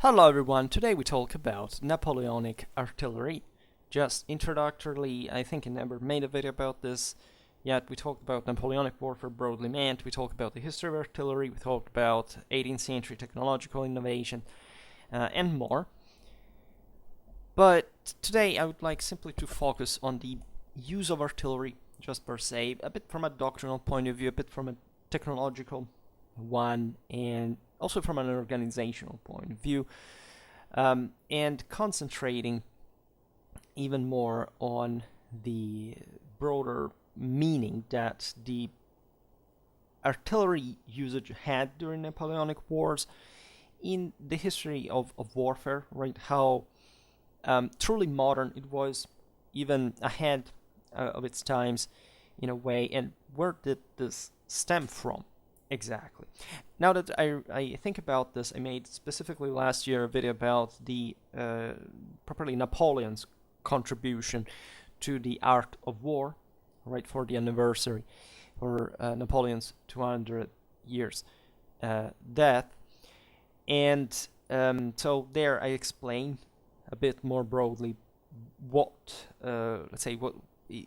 Hello everyone, today we talk about Napoleonic artillery. Just introductorily, I think I never made a video about this yet. We talked about Napoleonic warfare broadly meant, we talked about the history of artillery, we talked about 18th century technological innovation, and more. But today I would like simply to focus on the use of artillery, just per se, a bit from a doctrinal point of view, a bit from a technological one, and also from an organizational point of view, and concentrating even more on the broader meaning that the artillery usage had during Napoleonic Wars in the history of warfare, right? How truly modern it was, even ahead of its times in a way, and where did this stem from exactly? Now that I think about this, I made specifically last year a video about the properly Napoleon's contribution to the art of war, right, for the anniversary for Napoleon's 200 years death, and so there I explain a bit more broadly what, let's say, what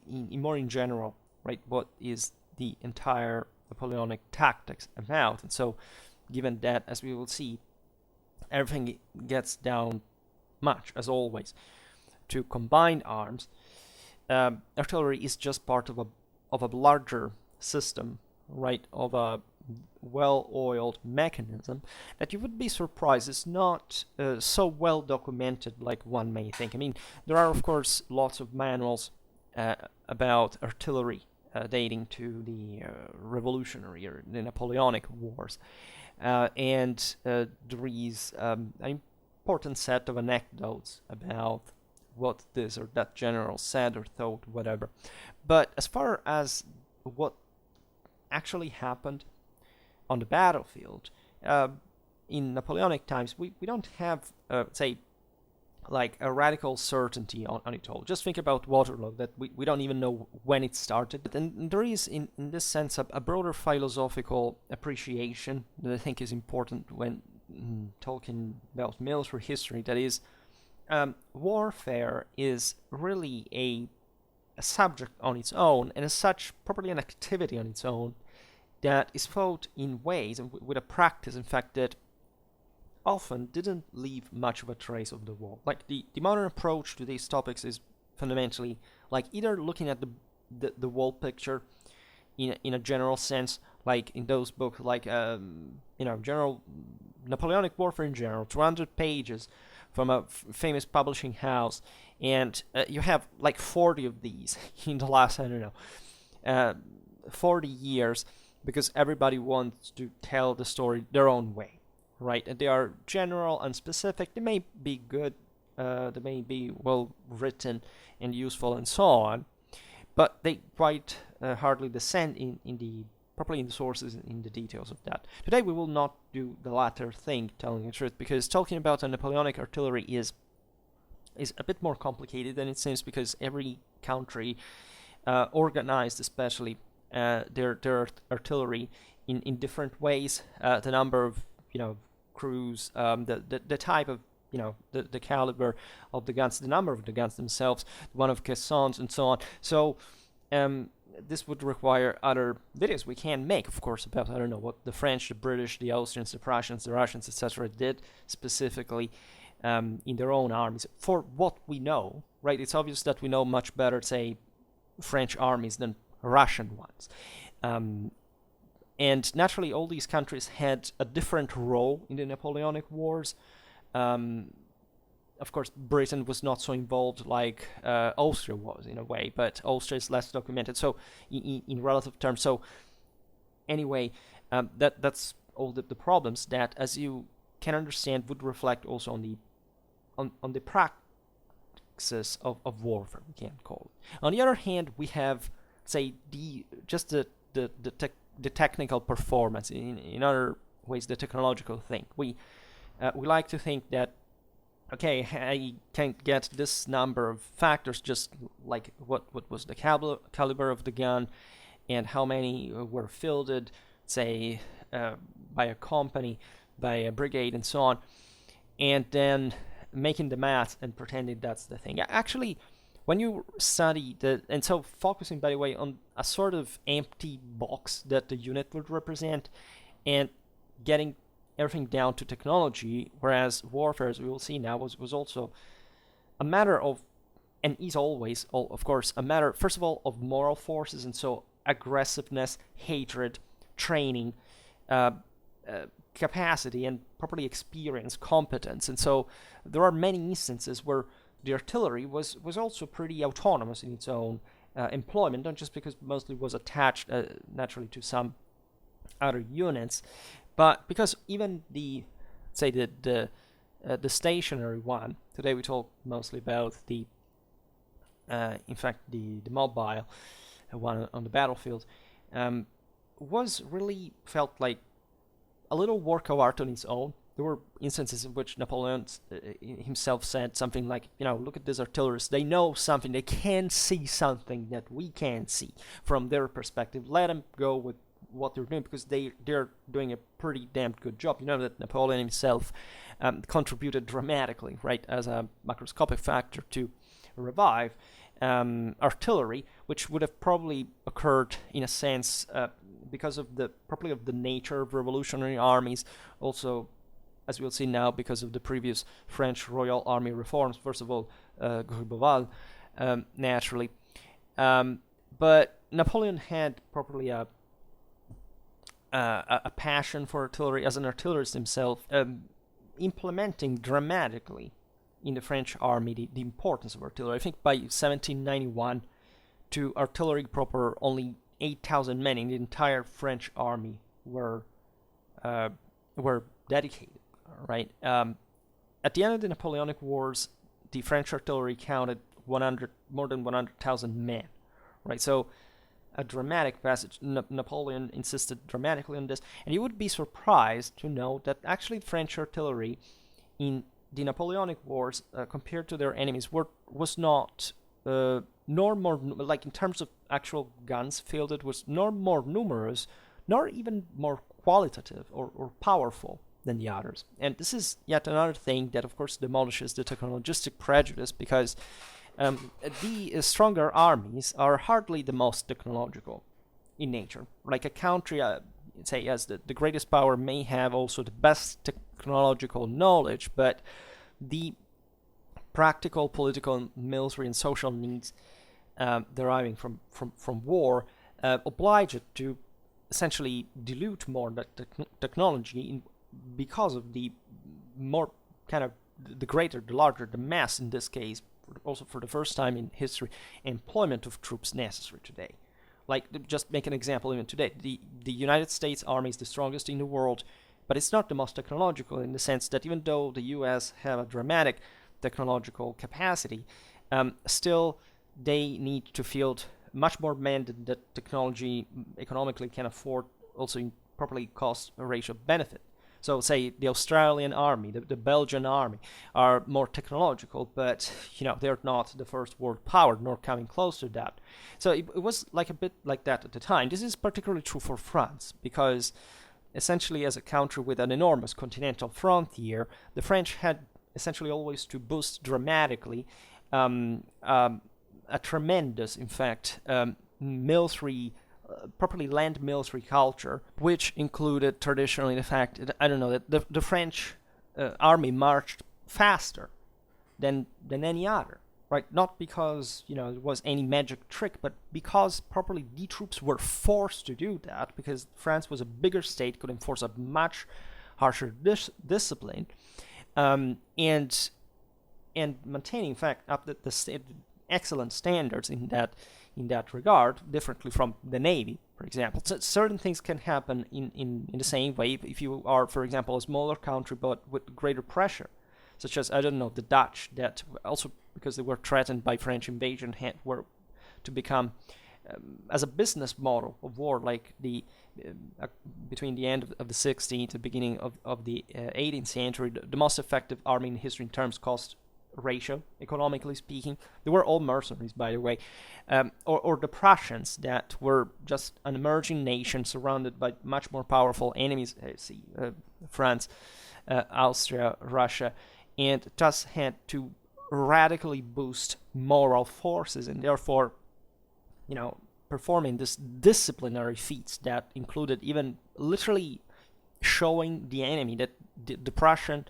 more in general, right, what is the entire Napoleonic tactics about. And so, given that, as we will see, everything gets down much, as always, to combined arms, artillery is just part of a larger system, right, of a well-oiled mechanism that you would be surprised is not so well documented like one may think. I mean, there are of course lots of manuals about artillery dating to the Revolutionary or the Napoleonic Wars, and there is an important set of anecdotes about what this or that general said or thought, whatever. But as far as what actually happened on the battlefield in Napoleonic times, we don't have, say, like a radical certainty on it all. Just think about Waterloo, that we don't even know when it started. And there is, in this sense, a broader philosophical appreciation that I think is important when talking about military history. That is, warfare is really a subject on its own, and as such, probably an activity on its own that is fought in ways and with a practice, in fact, that often didn't leave much of a trace of the war. Like the modern approach to these topics is fundamentally like either looking at the whole picture in a general sense, like in those books, like general Napoleonic warfare in general, 200 pages from a famous publishing house, and you have like 40 of these in the last, I don't know, 40 years, because everybody wants to tell the story their own way. Right, and they are general and specific. They may be good, they may be well written and useful and so on, but they quite hardly descend properly in the sources, in the details of that. Today we will not do the latter thing, telling the truth, because talking about a Napoleonic artillery is a bit more complicated than it seems, because every country organized, especially their artillery in different ways. The number of crews, the type of, the caliber of the guns, the number of the guns themselves, one of caissons, and so on. So this would require other videos we can make, of course, about, I don't know, what the French, the British, the Austrians, the Prussians, the Russians, etc. did specifically in their own armies. For what we know, right, it's obvious that we know much better, say, French armies than Russian ones. And naturally, all these countries had a different role in the Napoleonic Wars. Of course, Britain was not so involved like Austria was, in a way, but Austria is less documented, so in relative terms. So anyway, that's all the problems that, as you can understand, would reflect also on the praxis of warfare, we can call it. On the other hand, we have, say, the technical performance, in other ways the technological thing. We like to think that, okay, I can get this number of factors, just like what was the caliber of the gun and how many were fielded, say, by a company, by a brigade, and so on. and then making the math and pretending that's the thing. Actually, when you study and so focusing, by the way, on a sort of empty box that the unit would represent, and getting everything down to technology, whereas warfare, as we will see now, was also a matter of, and is always, of course, a matter, first of all, of moral forces, and so aggressiveness, hatred, training, capacity, and properly experience, competence. And so there are many instances where the artillery was also pretty autonomous in its own employment, not just because mostly was attached naturally to some other units, but because even the stationary one, today we talk mostly about the mobile one on the battlefield, was really felt like a little work of art on its own. There were instances in which Napoleon himself said something like, look at these artillerists, they know something, they can see something that we can't see from their perspective. Let them go with what they're doing, because they're doing a pretty damn good job. You know that Napoleon himself contributed dramatically, right, as a macroscopic factor to revive artillery, which would have probably occurred in a sense because of the nature of revolutionary armies, also, as we'll see now, because of the previous French Royal Army reforms, first of all, Gribeauval, naturally. But Napoleon had probably a passion for artillery as an artillerist himself, implementing dramatically in the French army the importance of artillery. I think by 1791, to artillery proper, only 8,000 men in the entire French army were dedicated. Right. At the end of the Napoleonic Wars, the French artillery counted more than 100,000 men. Right. So a dramatic passage. Napoleon insisted dramatically on this, and you would be surprised to know that actually French artillery in the Napoleonic Wars, compared to their enemies, was not nor more, like in terms of actual guns fielded, was nor more numerous, nor even more qualitative or powerful than the others. And this is yet another thing that, of course, demolishes the technologistic prejudice, because the stronger armies are hardly the most technological in nature. Like a country, say, as the greatest power may have also the best technological knowledge, but the practical, political, military, and social needs deriving from war oblige it to essentially dilute more that technology because of the more kind of the larger the mass, in this case, also for the first time in history, employment of troops necessary today. Like, just make an example, even today, the United States Army is the strongest in the world, but it's not the most technological, in the sense that even though the US have a dramatic technological capacity, still they need to field much more men than the technology economically can afford, also in properly cost ratio benefit. So, say, the Australian army, the Belgian army are more technological, but, they're not the first world power, nor coming close to that. So it was like a bit like that at the time. This is particularly true for France, because essentially as a country with an enormous continental frontier, the French had essentially always to boost dramatically a tremendous, in fact, military, properly land military culture, which included traditionally the fact that the French army marched faster than any other, right? Not because it was any magic trick, but because properly the troops were forced to do that, because France was a bigger state, could enforce a much harsher discipline, and maintaining, in fact, up the excellent standards in that regard, differently from the Navy, for example. So certain things can happen in the same way if you are, for example, a smaller country but with greater pressure, such as, the Dutch, that also, because they were threatened by French invasion, were to become, as a business model of war, like between the end of the 16th and beginning of the 18th century, the most effective army in history in terms cost ratio, economically speaking. They were all mercenaries, by the way, or the Prussians, that were just an emerging nation surrounded by much more powerful enemies, France, Austria, Russia, and thus had to radically boost moral forces, and therefore, performing this disciplinary feats that included even literally showing the enemy that the Prussian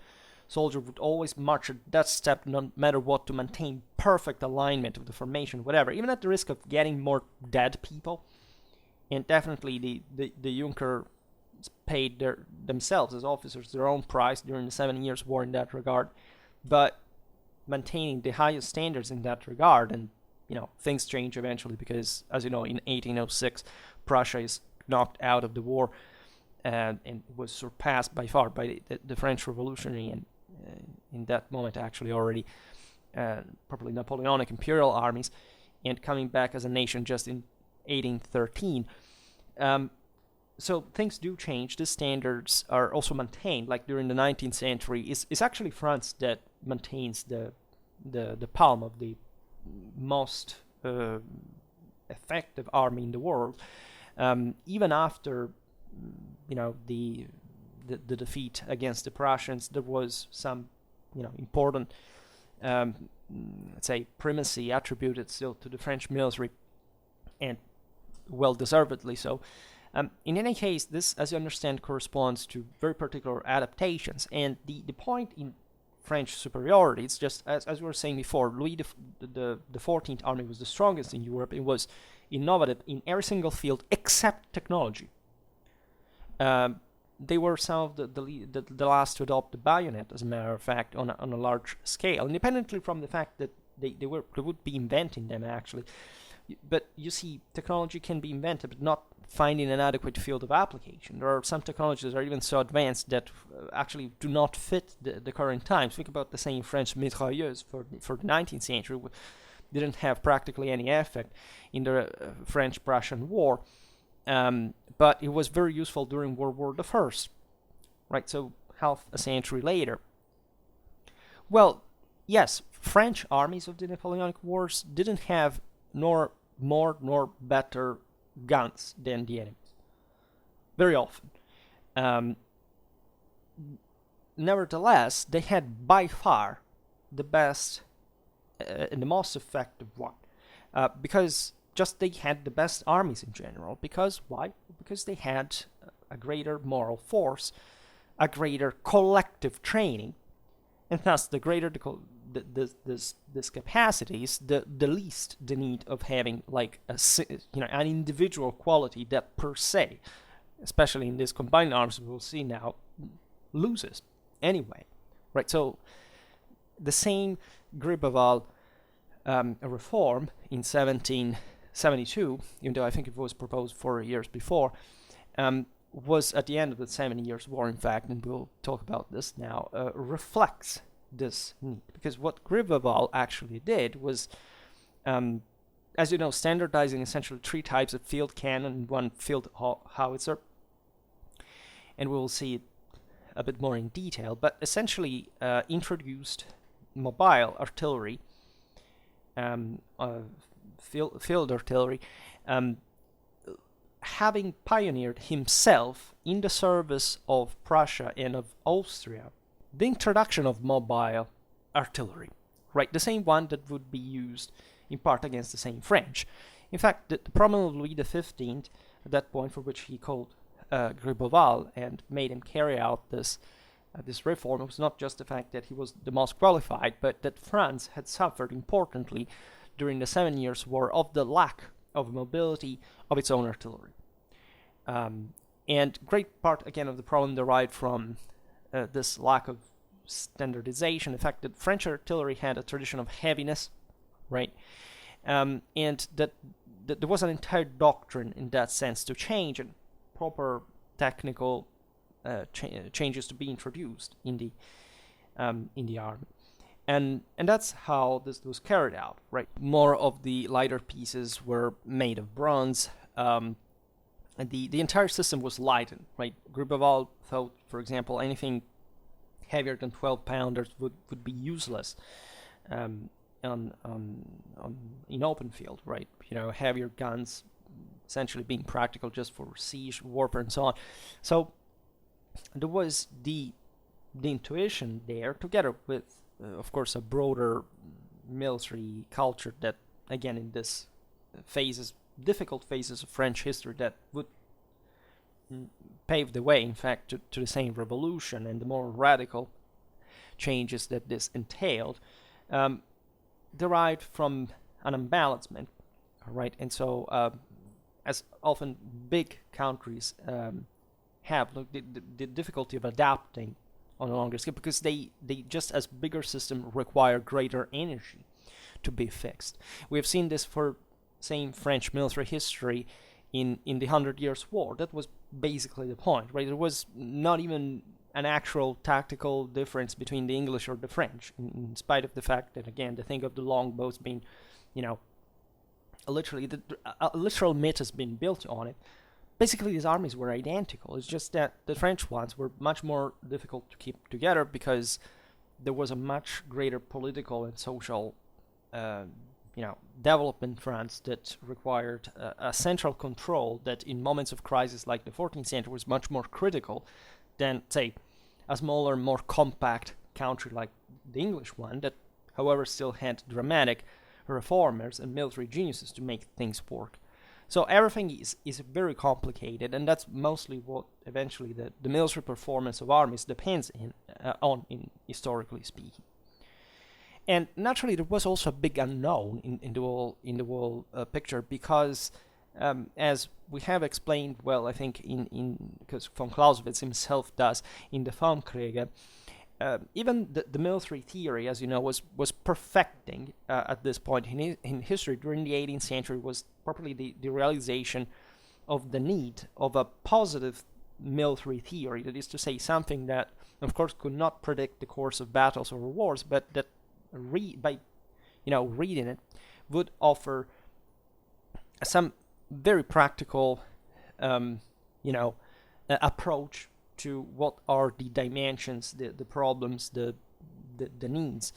soldier would always march at that step no matter what to maintain perfect alignment of the formation, whatever, even at the risk of getting more dead people. And definitely the Junker paid themselves as officers their own price during the 7 Years' War in that regard, but maintaining the highest standards in that regard. And things change eventually because, as you know, in 1806 Prussia is knocked out of the war and was surpassed by far by the French Revolutionary, and in that moment actually already probably Napoleonic imperial armies, and coming back as a nation just in 1813. So things do change. The standards are also maintained. Like during the 19th century, it's actually France that maintains the palm of the most effective army in the world, even after the defeat against the Prussians. There was some important let's say primacy attributed still to the French military, and well deservedly so. In any case, this, as you understand, corresponds to very particular adaptations, and the point in French superiority, it's just as we were saying before, Louis the 14th army was the strongest in Europe. It was innovative in every single field except technology. They were some of the last to adopt the bayonet, as a matter of fact, on a large scale, independently from the fact that they would be inventing them actually. But you see, technology can be invented, but not finding an adequate field of application. There are some technologies that are even so advanced that actually do not fit the current times. Think about the same French mitrailleuse for the 19th century. Didn't have practically any effect in the French-Prussian War, but it was very useful during World War I, right? So half a century later. Well, yes, French armies of the Napoleonic Wars didn't have nor more nor better guns than the enemies, very often. Nevertheless, they had by far the best and the most effective one, because just they had the best armies in general. Because why? Because they had a greater moral force, a greater collective training, and thus the greater this capacities, the least the need of having like an individual quality that per se, especially in these combined arms we'll see now, loses anyway, right? So the same Gribeauval reform in 1772, even though I think it was proposed 4 years before, was at the end of the 7 Years' War, in fact, and we'll talk about this now, reflects this need. Because what Gribeauval actually did was, as you know, standardizing essentially 3 types of field cannon and 1 field howitzer, and we will see it a bit more in detail, but essentially introduced mobile artillery, field artillery, having pioneered himself in the service of Prussia and of Austria the introduction of mobile artillery, right? The same one that would be used in part against the same French. In fact, the problem of Louis XV at that point, for which he called Gribeauval and made him carry out this reform, was not just the fact that he was the most qualified, but that France had suffered importantly during the 7 Years' War of the lack of mobility of its own artillery. And great part, again, of the problem derived from this lack of standardization, the fact that French artillery had a tradition of heaviness, right? And that there was an entire doctrine in that sense to change, and proper technical changes to be introduced in the army. And that's how this was carried out, right? More of the lighter pieces were made of bronze, and the entire system was lightened, right? Gribeauval thought, for example, anything heavier than 12 pounders would be useless in open field, right? Heavier guns essentially being practical just for siege warfare and so on. So there was the the intuition there, together with, of course, a broader military culture that, again, in this difficult phases of French history, that would pave the way, in fact, to the same revolution and the more radical changes that this entailed, derived from an imbalancement, right? And so, as often big countries have, look, the difficulty of adapting on a longer scale, because they just as bigger system require greater energy to be fixed. We have seen this for same French military history in the 100 Years' War. That was basically the point, right? There was not even an actual tactical difference between the English or the French, in spite of the fact that, again, the thing of the longbows being, a literal myth has been built on it. Basically, these armies were identical. It's just that the French ones were much more difficult to keep together because there was a much greater political and social, development in France that required a central control that, in moments of crisis like the 14th century, was much more critical than, say, a smaller, more compact country like the English one that, however, still had dramatic reformers and military geniuses to make things work. So everything is very complicated, and that's mostly what eventually the military performance of armies depends on, historically speaking. And naturally, there was also a big unknown in the whole picture, because as we have explained well, I think because von Clausewitz himself does in the Formkriege, even the military theory, as you know, was perfecting at this point in history during the 18th century, was properly the realization of the need of a positive military theory, that is to say, something that, of course, could not predict the course of battles or wars, but that by reading it would offer some very practical approach to what are the dimensions, the problems, the needs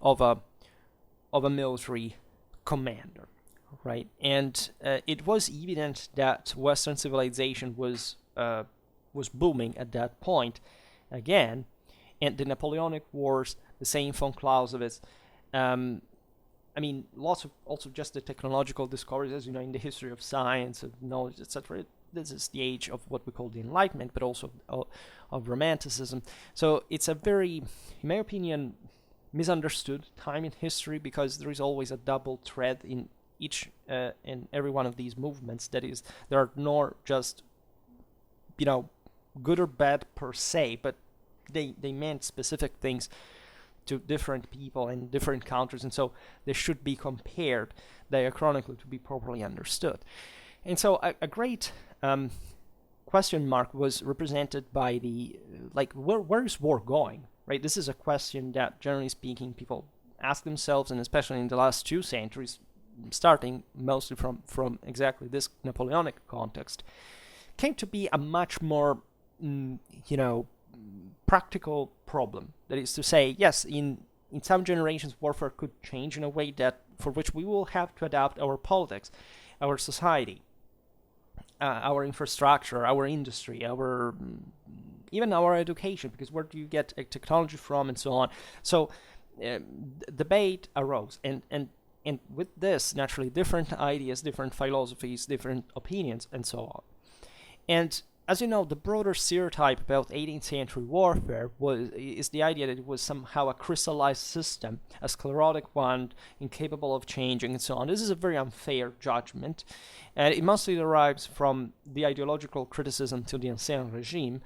of a military commander, right? And it was evident that Western civilization was booming at that point again, and the Napoleonic Wars, the same von Clausewitz. Lots of also just the technological discoveries, as you know, in the history of science, of knowledge, etc. This is the age of what we call the Enlightenment, but also of Romanticism. So it's a very, in my opinion, misunderstood time in history, because there is always a double thread in each and every one of these movements. That is, there are not just, good or bad per se, but they meant specific things to different people in different countries, and so they should be compared diachronically to be properly understood. And so a great question mark was represented by the, where is war going, right? This is a question that, generally speaking, people ask themselves, and especially in the last 2 centuries, starting mostly from exactly this Napoleonic context, came to be a much more, practical problem. That is to say, yes, in some generations, warfare could change in a way that for which we will have to adapt our politics, our society, our infrastructure, our industry, even our education, because where do you get technology from, and so on. So debate arose, and with this, naturally, different ideas, different philosophies, different opinions, and so on. And as you know, the broader stereotype about 18th century warfare is the idea that it was somehow a crystallized system, a sclerotic one, incapable of changing, and so on. This is a very unfair judgment, and it mostly derives from the ideological criticism to the Ancien regime,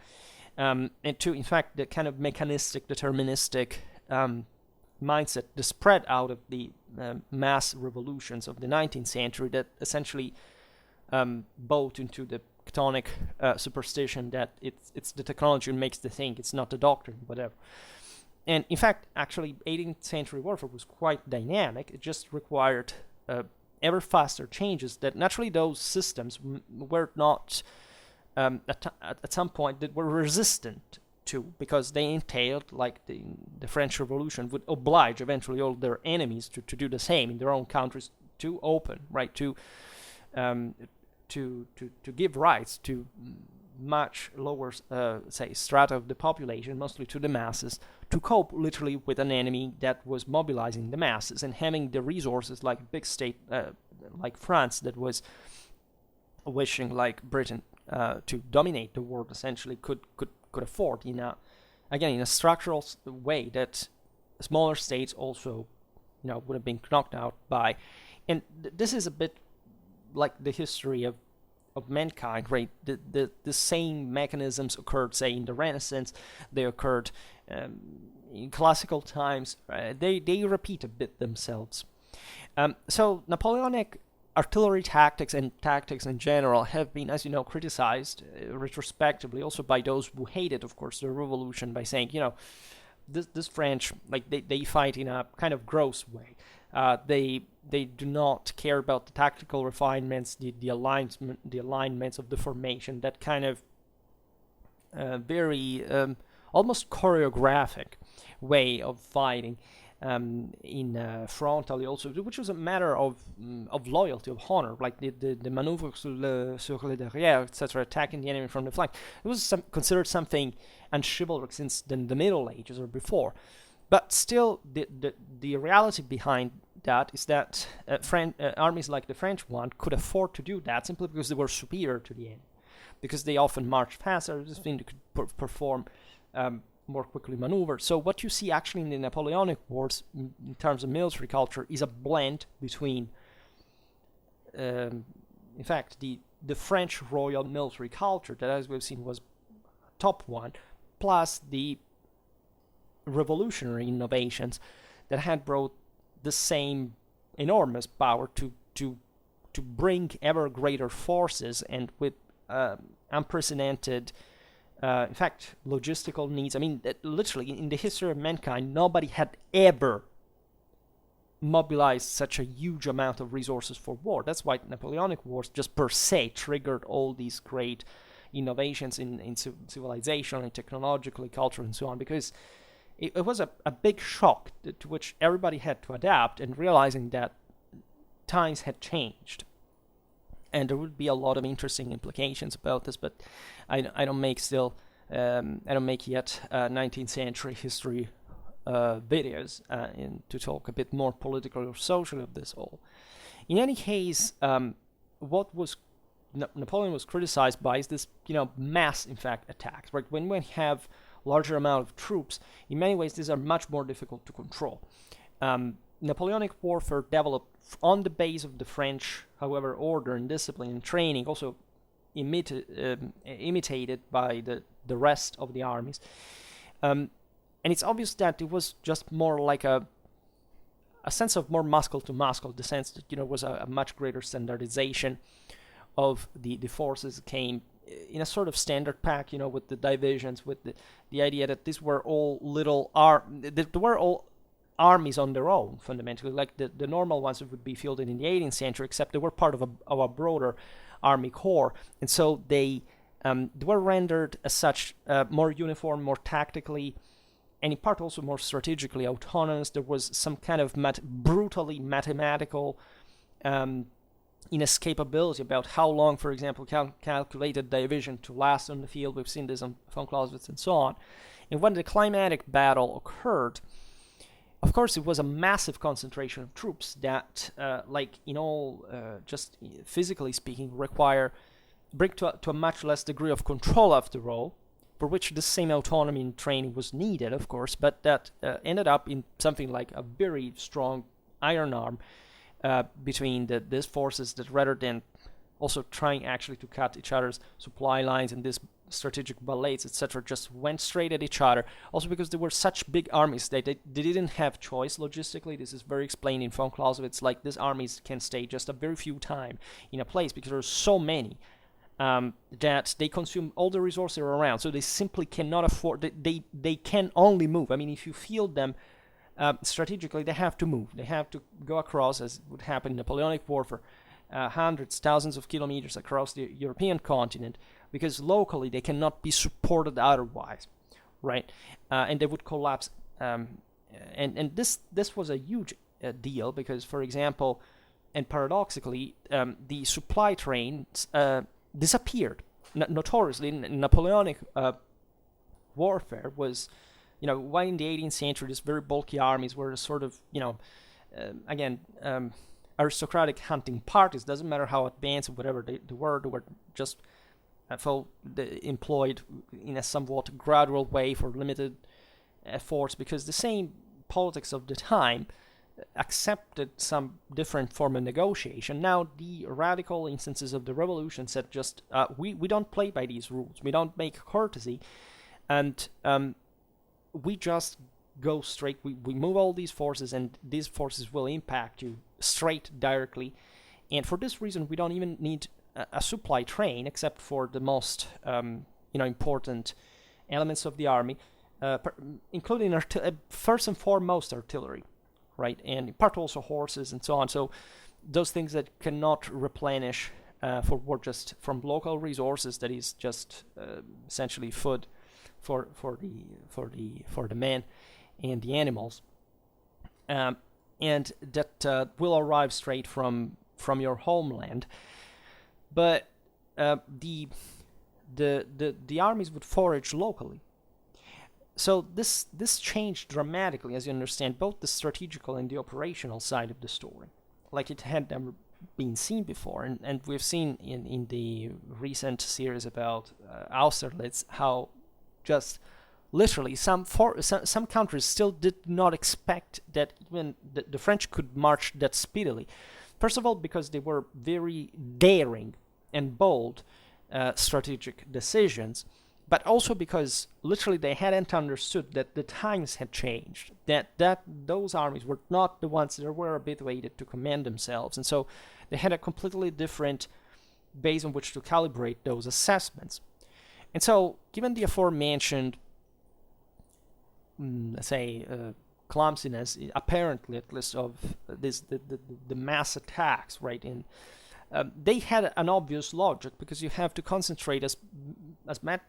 and to, in fact, the kind of mechanistic, deterministic mindset that spread out of the mass revolutions of the 19th century, that essentially bought into the Platonic superstition that it's the technology that makes the thing, it's not the doctrine, whatever. And in fact, actually, 18th century warfare was quite dynamic. It just required ever faster changes that naturally those systems were not, at some point, that were resistant to, because they entailed, like the French Revolution would oblige eventually all their enemies to do the same in their own countries, to open, right, to give rights to much lower, say, strata of the population, mostly to the masses, to cope literally with an enemy that was mobilizing the masses, and having the resources like a big state like France that was wishing, like Britain, to dominate the world, essentially could afford, again, in a structural way that smaller states also, would have been knocked out by. And this is a bit like the history of mankind, right? The same mechanisms occurred, say, in the Renaissance. They occurred in classical times. They repeat a bit themselves. So Napoleonic artillery tactics and tactics in general have been, as you know, criticized retrospectively, also by those who hated, of course, the revolution, by saying, this French, like, they fight in a kind of gross way. They do not care about the tactical refinements, the alignments of the formation, that kind of very almost choreographic way of fighting in frontally also, which was a matter of loyalty, of honor, like the maneuver sur le derrière, etc., attacking the enemy from the flank. It was considered something unchivalric since the Middle Ages or before. But still, the reality behind that is that armies like the French one could afford to do that simply because they were superior to the enemy, because they often marched faster, they could perform more quickly maneuver. So what you see actually in the Napoleonic Wars in terms of military culture is a blend between, in fact, the French royal military culture that, as we've seen, was top one, plus the revolutionary innovations that had brought the same enormous power to bring ever greater forces, and with unprecedented, in fact, logistical needs. I mean, literally, in the history of mankind, nobody had ever mobilized such a huge amount of resources for war. That's why Napoleonic Wars just per se triggered all these great innovations in civilization, and technologically, culture, and so on, because it was a big shock to which everybody had to adapt, and realizing that times had changed. And there would be a lot of interesting implications about this, but I don't make yet 19th century history videos to talk a bit more politically or socially of this all. In any case, what was Napoleon was criticized by is this, mass, in fact, attacks. Right, when we have larger amount of troops, in many ways these are much more difficult to control. Napoleonic warfare developed on the base of the French, however, order and discipline and training, also imitated by the rest of the armies. And it's obvious that it was just more like a sense of more muscle to muscle, the sense that, was a much greater standardization of the forces came in a sort of standard pack, with the divisions, with the idea that these were all armies on their own, fundamentally, like the normal ones that would be fielded in the 18th century, except they were part of a broader army corps, and so they were rendered as such more uniform, more tactically, and in part also more strategically autonomous. There was some kind of brutally mathematical inescapability about how long, for example, calculated division to last on the field. We've seen this on von Clausewitz and so on. And when the climatic battle occurred, of course, it was a massive concentration of troops that, just physically speaking, bring to a much less degree of control, after all, for which the same autonomy and training was needed, of course, but that ended up in something like a very strong iron arm between these forces, that rather than also trying actually to cut each other's supply lines and these strategic ballets, etc., just went straight at each other. Also because they were such big armies that they didn't have choice logistically. This is very explained in von Clausewitz. Like, these armies can stay just a very few time in a place because there are so many that they consume all the resources around. So they simply cannot afford. They can only move. I mean, if you field them strategically, they have to move. They have to go across, as would happen in Napoleonic warfare, hundreds, thousands of kilometers across the European continent, because locally they cannot be supported otherwise, right? And they would collapse. And this was a huge deal because, for example, and paradoxically, the supply trains disappeared notoriously, Napoleonic warfare was, why in the 18th century these very bulky armies were sort of, again, aristocratic hunting parties. Doesn't matter how advanced or whatever they were just employed in a somewhat gradual way for limited force, because the same politics of the time accepted some different form of negotiation. Now the radical instances of the revolution said just we don't play by these rules, we don't make courtesy, and we just go straight, we move all these forces, and these forces will impact you straight, directly, and for this reason we don't even need a supply train except for the most important elements of the army, including first and foremost artillery, right, and in part also horses and so on. So those things that cannot replenish for war just from local resources, that is just essentially food for the men and the animals, and that will arrive straight from your homeland. But the armies would forage locally. So this changed dramatically, as you understand, both the strategical and the operational side of the story, like it had never been seen before. And we've seen in the recent series about Austerlitz how just literally some countries still did not expect that even the French could march that speedily. First of all, because they were very daring and bold strategic decisions, but also because literally they hadn't understood that the times had changed, that those armies were not the ones that were habituated to command themselves, and so they had a completely different base on which to calibrate those assessments. And so, given the aforementioned, let's say, clumsiness, apparently at least, of the mass attacks, right, and they had an obvious logic, because you have to concentrate as much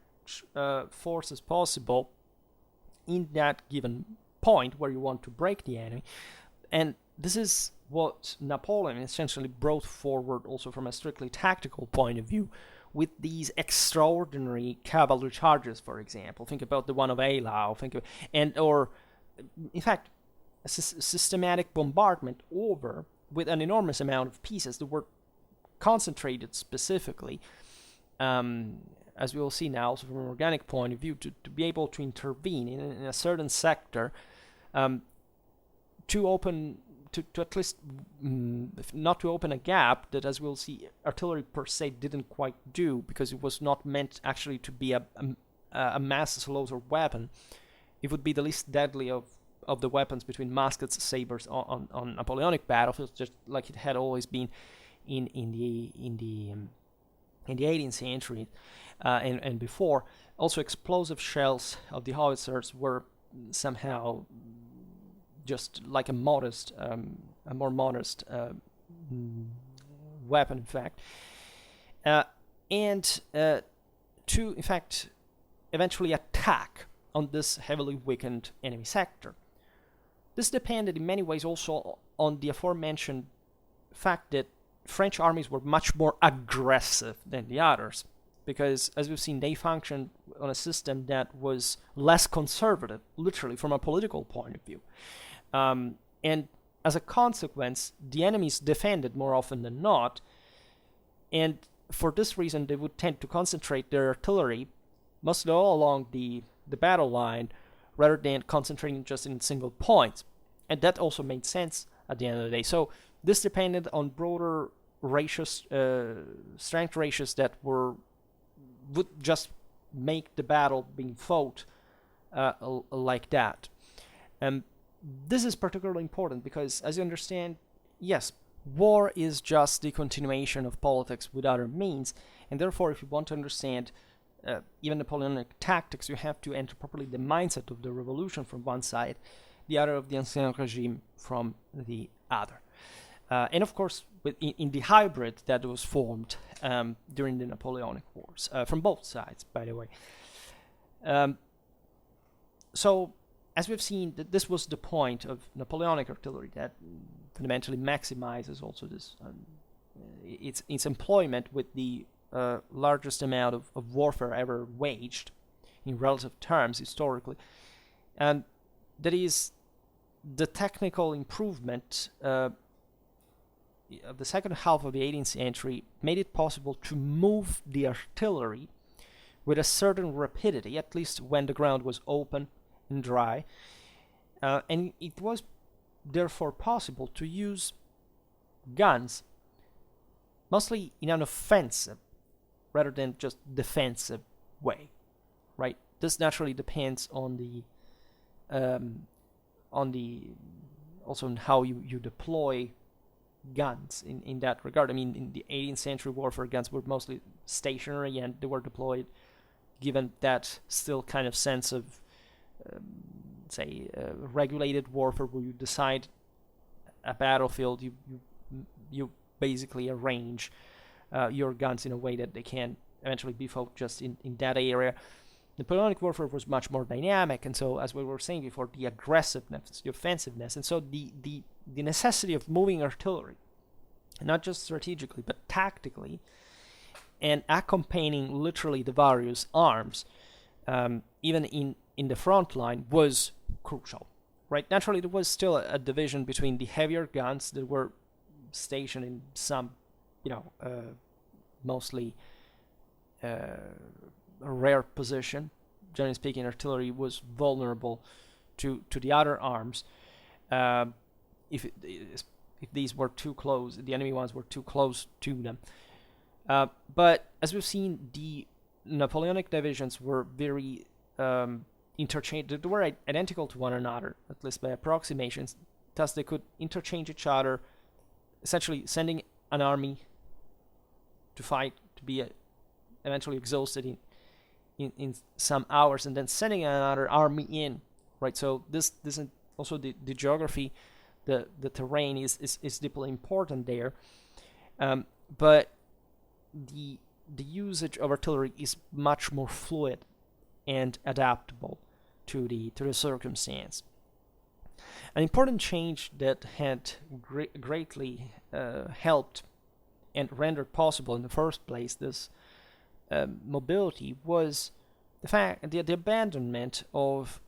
force as possible in that given point where you want to break the enemy. And this is what Napoleon essentially brought forward also from a strictly tactical point of view, with these extraordinary cavalry charges, for example. Think about the one of Eylau, or in fact a systematic bombardment over with an enormous amount of pieces that were concentrated specifically, as we will see now, also from an organic point of view, to be able to intervene in a certain sector, to at least, not to open a gap that, as we'll see, artillery per se didn't quite do, because it was not meant actually to be a mass slaughter weapon. It would be the least deadly of the weapons between muskets, sabers on Napoleonic battlefields, just like it had always been in the 18th century and before. Also, explosive shells of the howitzers were somehow just like a more modest weapon, in fact, and to, in fact, eventually attack on this heavily weakened enemy sector. This depended in many ways also on the aforementioned fact that French armies were much more aggressive than the others, because, as we've seen, they functioned on a system that was less conservative, literally, from a political point of view. And as a consequence, the enemies defended more often than not, and for this reason, they would tend to concentrate their artillery mostly all along the battle line, rather than concentrating just in single points. And that also made sense at the end of the day. So this depended on broader ratios, strength ratios that would just make the battle being fought like that. And this is particularly important because, as you understand, yes, war is just the continuation of politics with other means, and therefore, if you want to understand even Napoleonic tactics, you have to enter properly the mindset of the revolution from one side, the other of the Ancien Regime from the other. And of course, in the hybrid that was formed during the Napoleonic Wars, from both sides, by the way. So, as we've seen, this was the point of Napoleonic artillery, that fundamentally maximizes also this its employment with the largest amount of warfare ever waged in relative terms historically. And that is the technical improvement of the second half of the 18th century made it possible to move the artillery with a certain rapidity, at least when the ground was open and dry. And it was therefore possible to use guns mostly in an offensive rather than just defensive way, right? This naturally depends on the also on how you deploy guns in that regard. I mean, in the 18th century warfare, guns were mostly stationary and they were deployed given that still kind of sense of regulated warfare where you decide a battlefield, you basically arrange your guns in a way that they can eventually be focused just in that area. Napoleonic warfare was much more dynamic, and so, as we were saying before, the aggressiveness, the offensiveness, and so the necessity of moving artillery, not just strategically, but tactically, and accompanying literally the various arms, even in the front line, was crucial, right? Naturally, there was still a division between the heavier guns that were stationed in some, mostly a rare position. Generally speaking, artillery was vulnerable to the other arms. If these were too close, the enemy ones were too close to them. But as we've seen, the Napoleonic divisions were very interchangeable. They were identical to one another, at least by approximations. Thus, they could interchange each other, essentially sending an army to fight, to be eventually exhausted in some hours, and then sending another army in, right? So this is also the geography, the terrain is deeply important there, but the usage of artillery is much more fluid and adaptable to the circumstance. An important change that had greatly helped and rendered possible in the first place this mobility was the abandonment of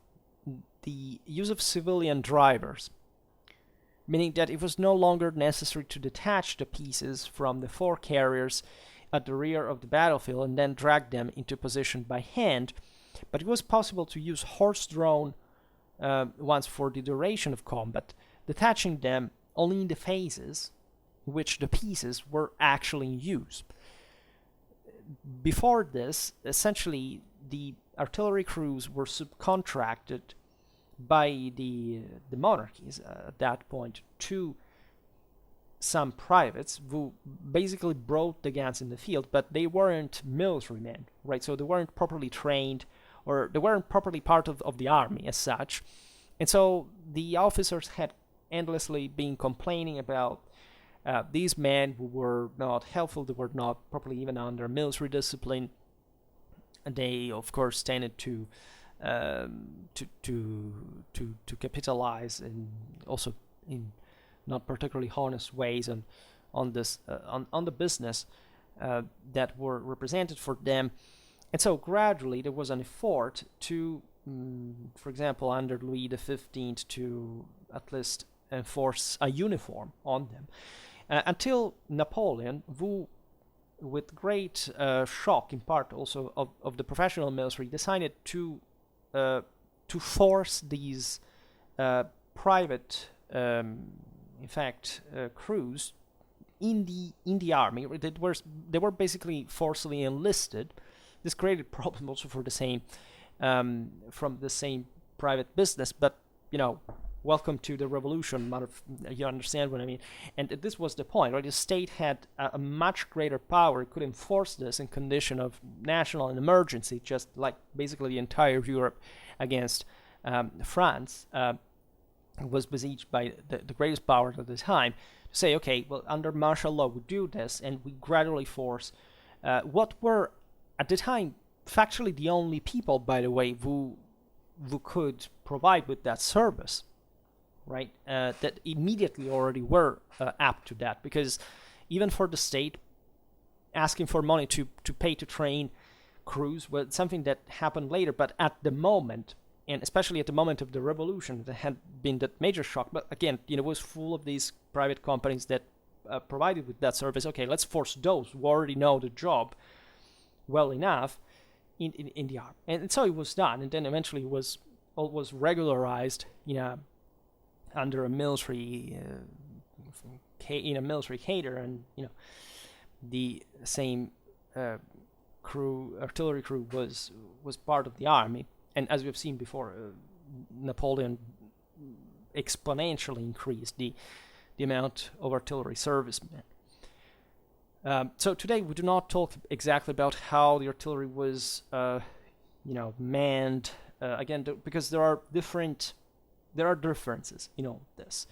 the use of civilian drivers, meaning that it was no longer necessary to detach the pieces from the four carriers at the rear of the battlefield and then drag them into position by hand, but it was possible to use horse-drawn ones for the duration of combat, detaching them only in the phases in which the pieces were actually in use. Before this, essentially, the artillery crews were subcontracted by the monarchies at that point to some privates who basically brought the guns in the field, but they weren't military men, right? So they weren't properly trained, or they weren't properly part of the army as such. And so the officers had endlessly been complaining about these men who were not helpful, they were not properly even under military discipline. And they, of course, tended to capitalize, and also in not particularly honest ways on the business that were represented for them. And so gradually there was an effort to, for example, under Louis XV, to at least enforce a uniform on them. Until Napoleon, who, with great shock, in part also of the professional military, decided to force these private, crews in the army. They were basically forcibly enlisted. This created problems also for the same from the same private business, but welcome to the revolution, you understand what I mean. And this was the point, right? The state had a much greater power. It could enforce this in condition of national emergency, just like basically the entire Europe against France was besieged by the greatest powers at the time, to say, okay, well, under martial law we do this, and we gradually force what were at the time factually the only people, by the way, who could provide with that service, right? That immediately already were apt to that, because even for the state, asking for money to pay to train crews was something that happened later, but at the moment, and especially at the moment of the revolution, there had been that major shock. But again, it was full of these private companies that provided with that service. Okay, let's force those who already know the job well enough in the army, and so it was done. And then eventually it was regularized, under a military, military cadre, and the same artillery crew was part of the army. And as we've seen before, Napoleon exponentially increased the amount of artillery servicemen. So today we do not talk exactly about how the artillery was, manned. Again, because there are differences in all this.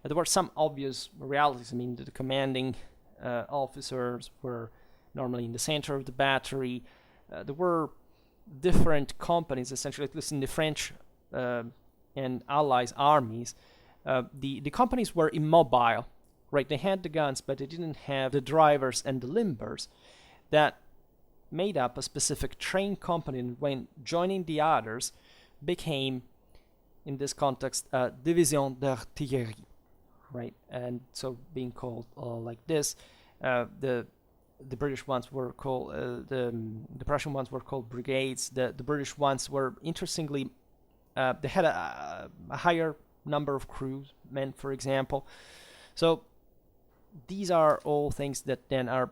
There were some obvious realities. I mean, the commanding officers were normally in the center of the battery. There were different companies, essentially, at least in the French and Allies armies. The companies were immobile, right? They had the guns, but they didn't have the drivers and the limbers that made up a specific train company, and when joining the others became, in this context, division d'artillerie, right? And so being called like this, the British ones were called, the Prussian ones were called brigades. The British ones were, interestingly, they had a higher number of crewsmen, for example. So these are all things that then are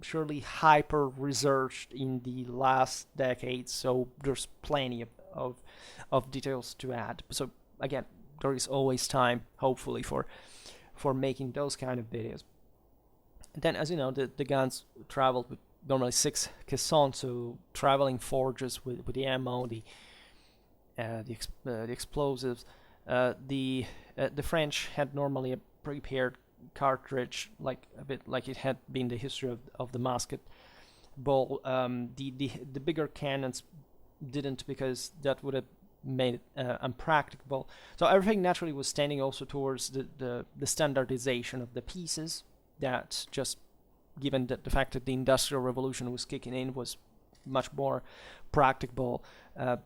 surely hyper researched in the last decades, so there's plenty of details to add. So again, there is always time, hopefully, for making those kind of videos. And then, as you know, the guns traveled with normally 6 caissons, so traveling forges with the ammo, the explosives. The French had normally a prepared cartridge, a bit like it had been the history of the musket ball. The bigger cannons didn't, because that would have made it unpracticable. So everything naturally was tending also towards the standardization of the pieces. That, just given the fact that the Industrial Revolution was kicking in, was much more practicable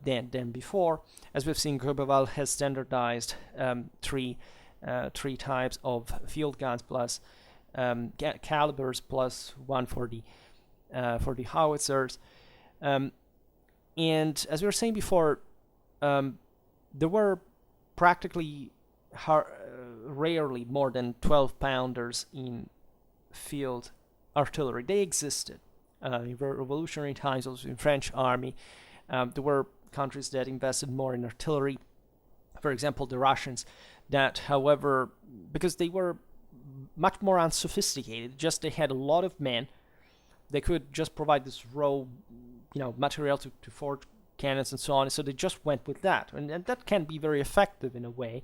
than before. As we've seen, Gribeauval has standardized three types of field guns, plus calibers, plus one for the howitzers. And as we were saying before, there were practically rarely more than 12-pounders in field artillery. They existed in revolutionary times, also in French army. There were countries that invested more in artillery. For example, the Russians, that, however, because they were much more unsophisticated, just they had a lot of men, they could just provide this raw, material to forge cannons and so on. So they just went with that, and that can be very effective in a way.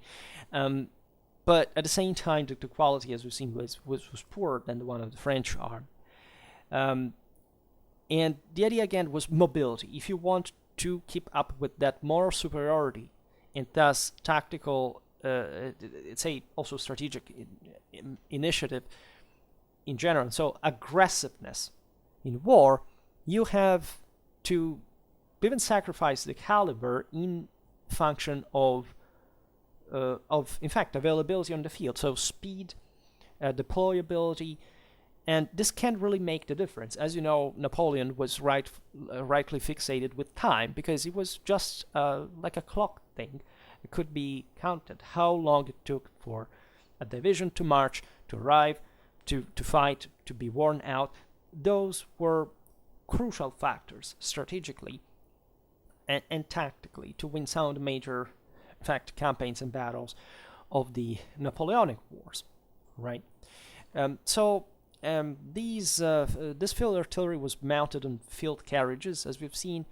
But at the same time, the quality, as we've seen, was poorer than the one of the French army. And the idea, again, was mobility. If you want to keep up with that moral superiority, and thus tactical, say also strategic initiative in general, so aggressiveness in war, you have to even sacrifice the caliber in function of in fact, availability on the field. So speed, deployability, and this can really make the difference. As you know, Napoleon was rightly fixated with time, because it was just like a clock thing. It could be counted how long it took for a division to march, to arrive, to fight, to be worn out. Those were crucial factors strategically and tactically to win some of the major, in fact, campaigns and battles of the Napoleonic Wars, right? This field artillery was mounted on field carriages, as we've seen.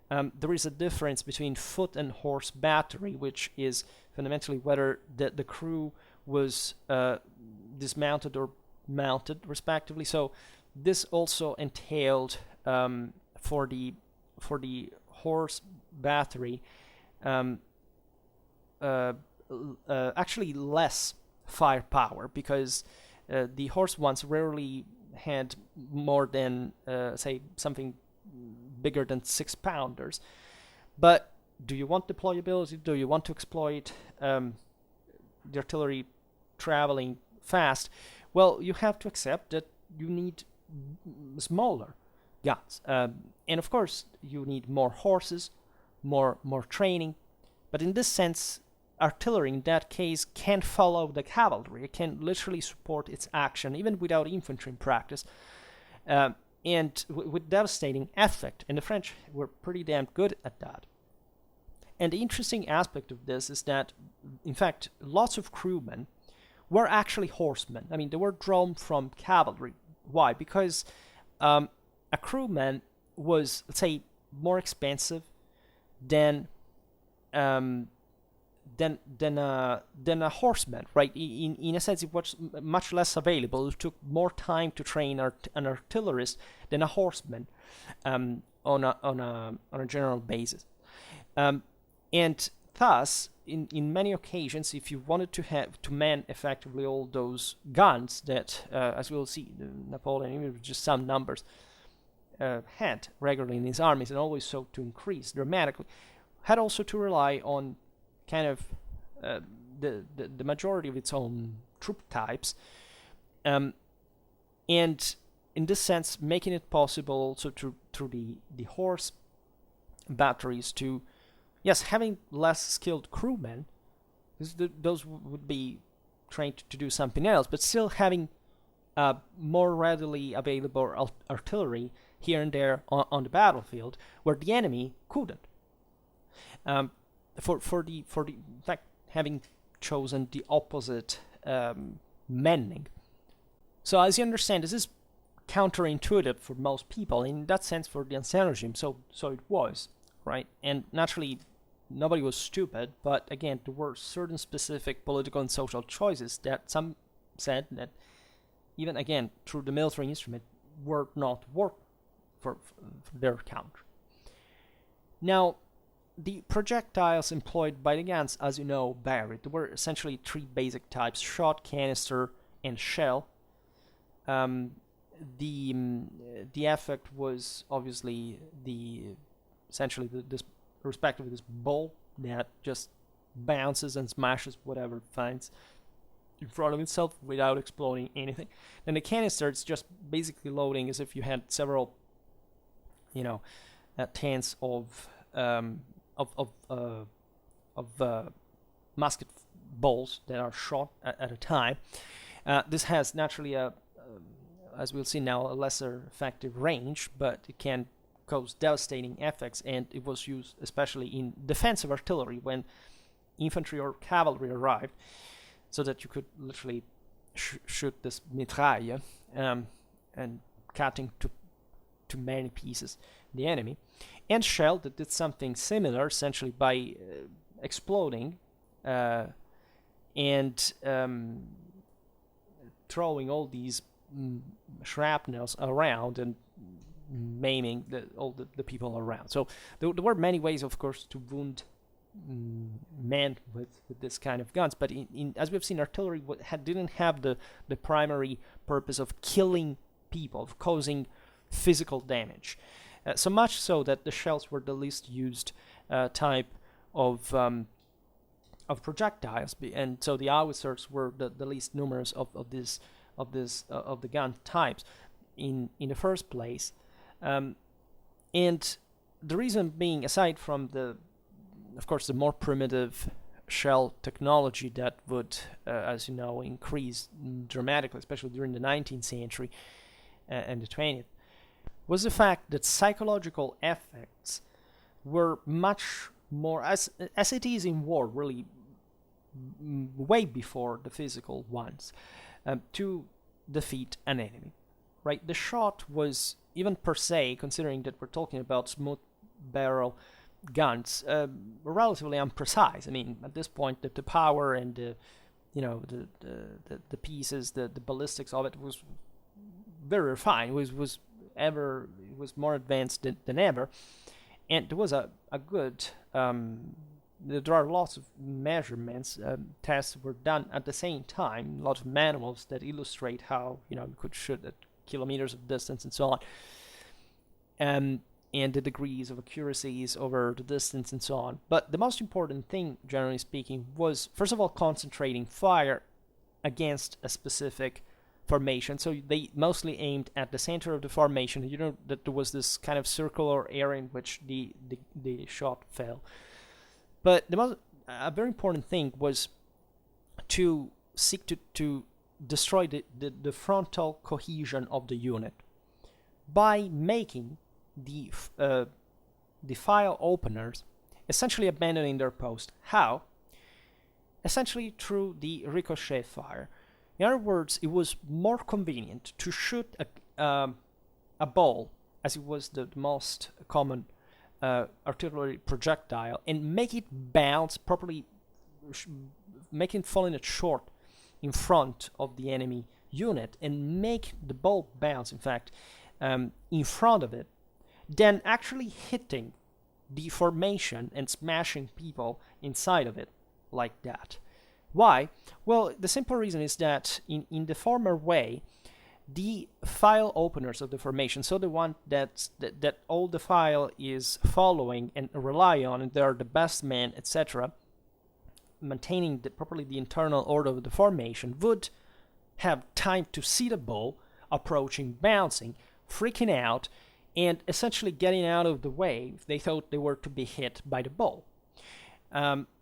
There is a difference between foot and horse battery, which is fundamentally whether the crew was dismounted or mounted, respectively. So this also entailed for the horse battery actually less firepower, because the horse ones rarely had more than, say, something bigger than 6-pounders. But do you want deployability? Do you want to exploit the artillery traveling fast? Well, you have to accept that you need smaller guns. And of course, you need more horses, more training. But in this sense, artillery in that case can follow the cavalry. It can literally support its action, even without infantry in practice, and with devastating effect. And the French were pretty damn good at that. And the interesting aspect of this is that, in fact, lots of crewmen were actually horsemen. I mean, they were drawn from cavalry. Why? Because a crewman was, let's say, more expensive than a horseman, right? In a sense, it was much less available. It took more time to train an artillerist than a horseman on a general basis. And thus, in many occasions, if you wanted to man effectively all those guns that, as we'll see, Napoleon, even with just some numbers, had regularly in his armies, and always sought to increase dramatically, had also to rely on kind of the majority of its own troop types, and in this sense, making it possible also through the horse batteries to, yes, having less skilled crewmen, because those would be trained to do something else, but still having more readily available artillery here and there on the battlefield, where the enemy couldn't. For the in fact, having chosen the opposite manning. So as you understand, this is counterintuitive for most people. In that sense, for the ancien regime, so it was, right? And naturally, nobody was stupid, but again, there were certain specific political and social choices that some said that, even again, through the military instrument, were not work for their country. Now, the projectiles employed by the guns, as you know, varied. There were essentially three basic types: shot, canister, and shell. The effect was obviously essentially this respectively this ball that just bounces and smashes whatever it finds in front of itself without exploding anything. Then the canister, it's just basically loading as if you had several, tens of musket balls that are shot at a time. This has naturally as we'll see now, a lesser effective range, but it can cause devastating effects, and it was used especially in defensive artillery when infantry or cavalry arrived, so that you could literally shoot this mitraille and cutting to many pieces the enemy. And shell that did something similar, essentially by exploding and throwing all these shrapnels around and maiming all the people around. So there were many ways, of course, to wound men with this kind of guns, but as we've seen, artillery didn't have the primary purpose of killing people, of causing physical damage. So much so that the shells were the least used type of projectiles, and so the howitzers were the least numerous of the gun types in the first place. And the reason being, aside from of course, the more primitive shell technology that would, as you know, increase dramatically, especially during the 19th century and the 20th, was the fact that psychological effects were much more, as it is in war, really way before the physical ones, to defeat an enemy. Right? The shot was, even per se, considering that we're talking about smooth barrel guns, relatively imprecise. I mean, at this point, the power and the pieces, the ballistics of it was very refined. It was more advanced than ever, and there was a good. There are lots of measurements. Tests were done at the same time. Lots of manuals that illustrate how you could shoot at kilometers of distance and so on. And the degrees of accuracies over the distance and so on. But the most important thing, generally speaking, was, first of all, concentrating fire against a specific formation. So they mostly aimed at the center of the formation. You know that there was this kind of circular area in which the shot fell. But a very important thing was to seek to destroy the frontal cohesion of the unit by making the file openers essentially abandoning their post. How? Essentially through the ricochet fire. In other words, it was more convenient to shoot a ball, as it was the most common artillery projectile, and make it bounce properly, making it fall in a short in front of the enemy unit, and make the ball bounce, in fact, in front of it, than actually hitting the formation and smashing people inside of it like that. Why? Well, the simple reason is that in the former way, the file openers of the formation, so the one that all the file is following and rely on, and they are the best men, etc., maintaining properly the internal order of the formation, would have time to see the ball approaching, bouncing, freaking out, and essentially getting out of the way if they thought they were to be hit by the ball.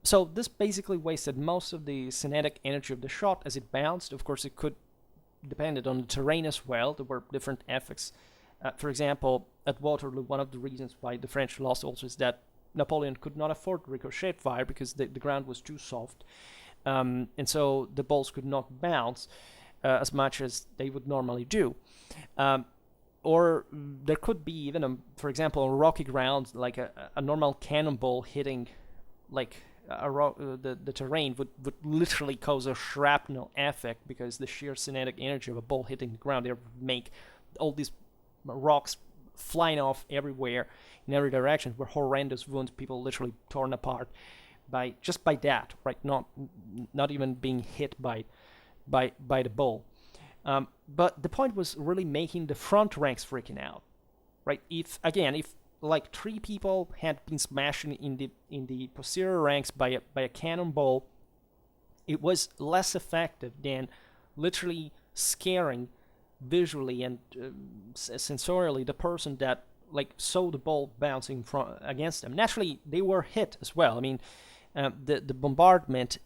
So this basically wasted most of the kinetic energy of the shot as it bounced. Of course, it could depended on the terrain as well. There were different effects. For example, at Waterloo, one of the reasons why the French lost also is that Napoleon could not afford ricochet fire because the ground was too soft, and so the balls could not bounce as much as they would normally do. Or there could be even, for example, on rocky ground, like a normal cannonball hitting, like the terrain would literally cause a shrapnel effect, because the sheer kinetic energy of a ball hitting the ground there would make all these rocks flying off everywhere in every direction, were horrendous wounds, people literally torn apart by that, right? Not even being hit by the ball. But the point was really making the front ranks freaking out, right? If like 3 people had been smashing in the posterior ranks by a cannonball, it was less effective than literally scaring visually and sensorially the person that saw the ball bouncing against them. Naturally, they were hit as well. I mean, the bombardment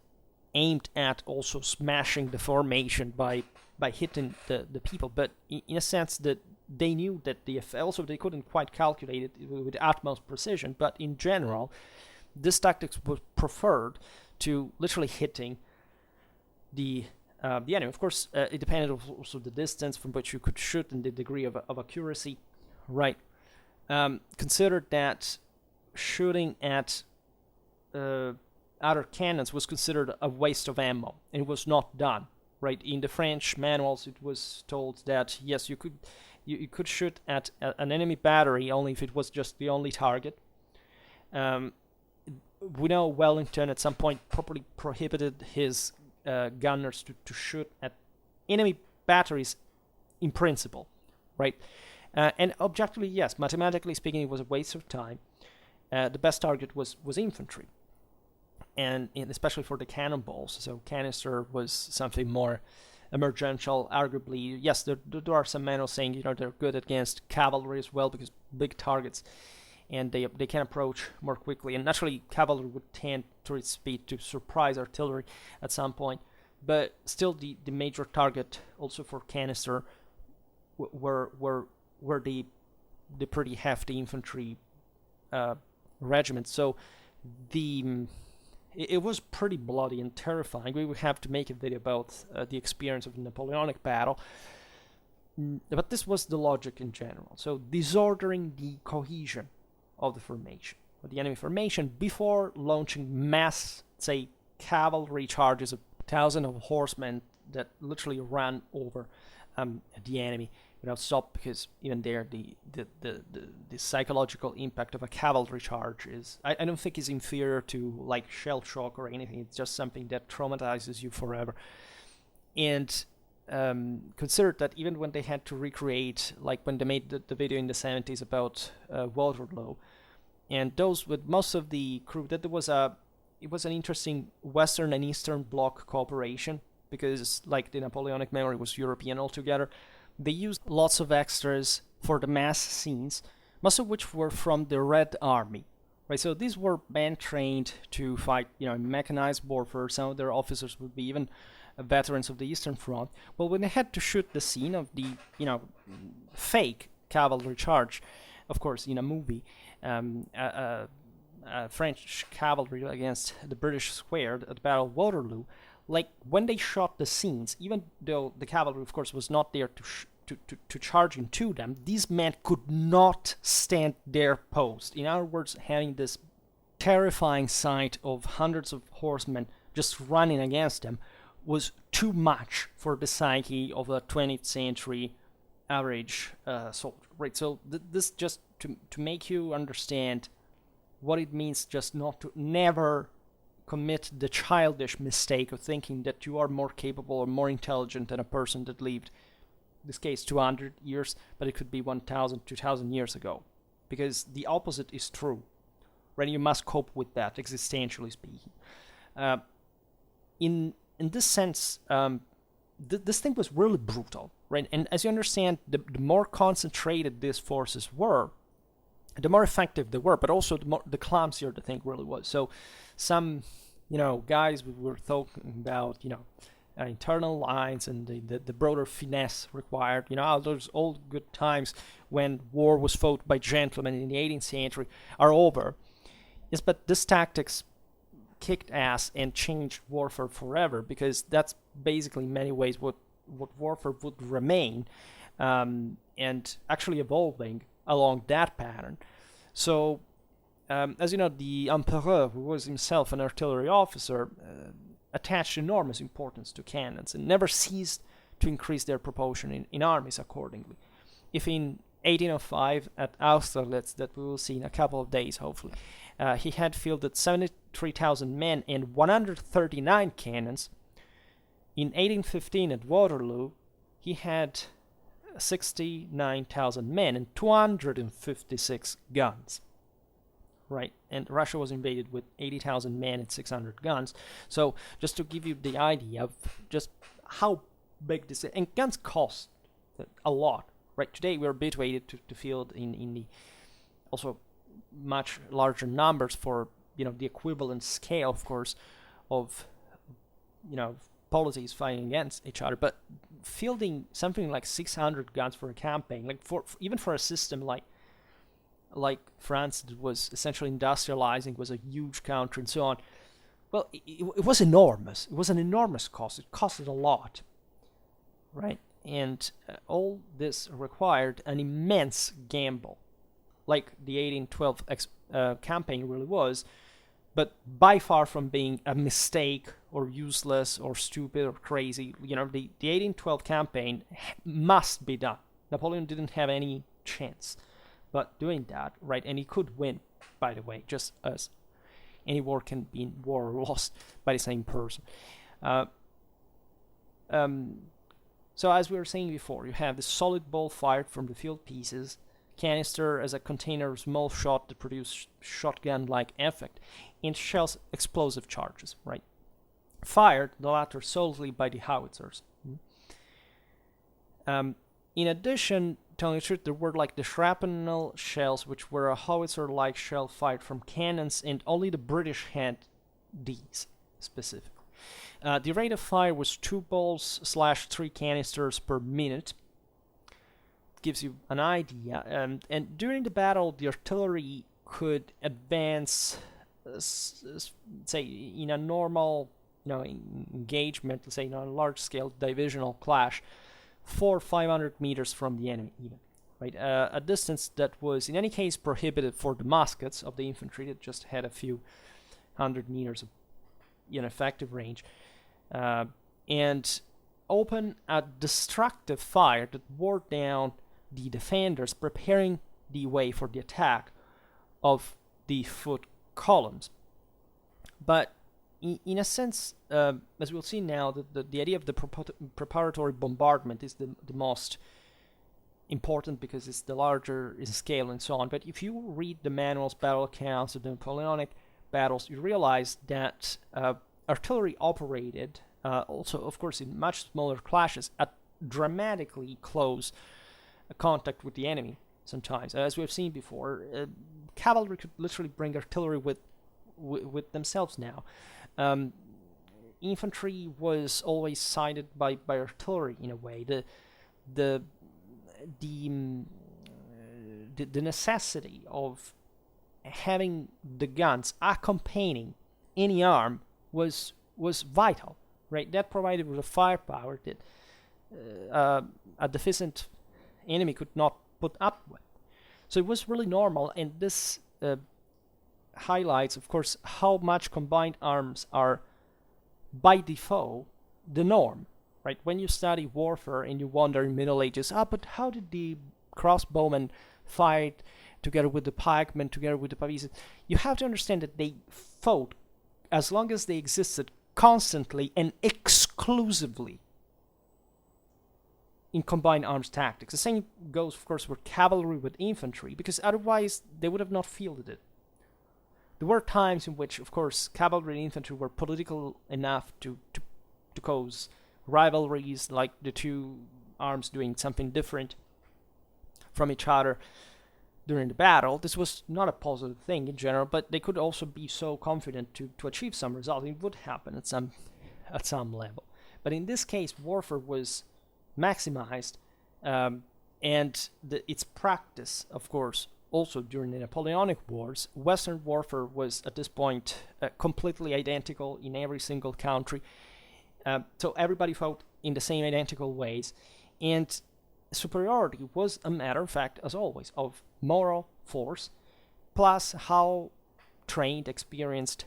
aimed at also smashing the formation by hitting the people, but in a sense that they knew that also they couldn't quite calculate it with utmost precision, but in general, this tactics was preferred to literally hitting the enemy. Of course, it depended also the distance from which you could shoot and the degree of accuracy, right? Consider that shooting at other cannons was considered a waste of ammo, and it was not done. Right, in the French manuals, it was told that yes, you could shoot at an enemy battery only if it was just the only target. We know Wellington at some point properly prohibited his gunners to shoot at enemy batteries in principle, right? And objectively, yes, mathematically speaking, it was a waste of time. The best target was infantry. And especially for the cannonballs, so canister was something more emergential. Arguably, yes, there are some manuals saying they're good against cavalry as well, because big targets, and they can approach more quickly. And naturally, cavalry would tend through its speed to surprise artillery at some point. But still, the major target also for canister were the pretty hefty infantry regiments. So it was pretty bloody and terrifying. We would have to make a video about the experience of the Napoleonic battle. But this was the logic in general. So disordering the cohesion of the formation, of the enemy formation, before launching mass, say, cavalry charges of thousands of horsemen that literally ran over the enemy without stop, because even there the psychological impact of a cavalry charge is I don't think is inferior to shell shock or anything. It's just something that traumatizes you forever. And considered that even when they had to recreate, like when they made the video in the 70s about Waterloo, and those with most of the crew, that it was an interesting Western and Eastern Bloc cooperation, because like the Napoleonic memory was European altogether. They used lots of extras for the mass scenes, most of which were from the Red Army, right? So these were men trained to fight, mechanized warfare. Some of their officers would be even veterans of the Eastern Front. Well, when they had to shoot the scene of the, fake cavalry charge, of course, in a movie, French cavalry against the British square at the Battle of Waterloo, like when they shot the scenes, even though the cavalry, of course, was not there to charge into them, these men could not stand their post. In other words, having this terrifying sight of hundreds of horsemen just running against them was too much for the psyche of a 20th century average soldier, right? So this just to make you understand what it means just not to never commit the childish mistake of thinking that you are more capable or more intelligent than a person that lived, in this case, 200 years, but it could be 1,000, 2,000 years ago. Because the opposite is true, right? You must cope with that, existentially speaking. In this sense, this thing was really brutal, right? And as you understand, the more concentrated these forces were, the more effective they were, but also the clumsier the thing really was. So some, guys we were talking about, internal lines and the broader finesse required. Those old good times when war was fought by gentlemen in the 18th century are over. Yes, but these tactics kicked ass and changed warfare forever, because that's basically in many ways what warfare would remain, and actually evolving along that pattern. So, as you know, the Emperor, who was himself an artillery officer, attached enormous importance to cannons and never ceased to increase their proportion in armies accordingly. If in 1805 at Austerlitz, that we will see in a couple of days hopefully, he had fielded 73,000 men and 139 cannons, in 1815 at Waterloo he had 69,000 men and 256 guns. Right, and Russia was invaded with 80,000 men and 600 guns. So just to give you the idea of just how big this is, and guns cost a lot. Right, today we're habituated to field in the also much larger numbers for the equivalent scale, of course, of policies fighting against each other. But fielding something like 600 guns for a campaign, like even for a system like France, that was essentially industrializing, was a huge country and so on. Well, it was enormous. It was an enormous cost. It costed a lot, right? And all this required an immense gamble, like the 1812 campaign really was, but by far from being a mistake or useless or stupid or crazy. The 1812 campaign must be done. Napoleon didn't have any chance but doing that, right? And he could win, by the way, just as any war can be war lost by the same person. So as we were saying before, you have the solid ball fired from the field pieces, canister as a container of small shot that produce shotgun-like effect, and shells explosive charges, right? Fired, the latter solely by the howitzers. In addition, telling the truth, there were like the shrapnel shells, which were a howitzer-like shell fired from cannons, and only the British had these specifically. The rate of fire was 2 balls/3 canisters per minute. Gives you an idea. And during the battle, the artillery could advance, say, in a normal, engagement, let's say, in a large-scale divisional clash, 400 or 500 meters from the enemy, even, right? A distance that was, in any case, prohibited for the muskets of the infantry that just had a few hundred meters of effective range, and open a destructive fire that wore down the defenders, preparing the way for the attack of the foot columns. But in a sense, as we'll see now, the idea of the preparatory bombardment is the most important because it's the larger in scale and so on. But if you read the manuals, battle accounts of the Napoleonic battles, you realize that artillery operated also, of course, in much smaller clashes at dramatically close contact with the enemy sometimes. As we've seen before, cavalry could literally bring artillery with themselves now. Infantry was always sided by artillery in a way. The necessity of having the guns accompanying any arm was vital, right? That provided with a firepower that a deficient enemy could not put up with. So it was really normal, and this highlights, of course, how much combined arms are by default the norm, right? When you study warfare and you wonder in Middle Ages, but how did the crossbowmen fight together with the pikemen, together with the pavese? You have to understand that they fought, as long as they existed, constantly and exclusively in combined arms tactics. The same goes, of course, with cavalry, with infantry, because otherwise they would have not fielded it. There were times in which, of course, cavalry and infantry were political enough to cause rivalries, like the two arms doing something different from each other during the battle. This was not a positive thing in general, but they could also be so confident to achieve some result. It would happen at some level. But in this case, warfare was maximized, and its practice, of course, also during the Napoleonic Wars. Western warfare was at this point completely identical in every single country. So everybody fought in the same identical ways, and superiority was a matter of fact, as always, of moral force, plus how trained, experienced,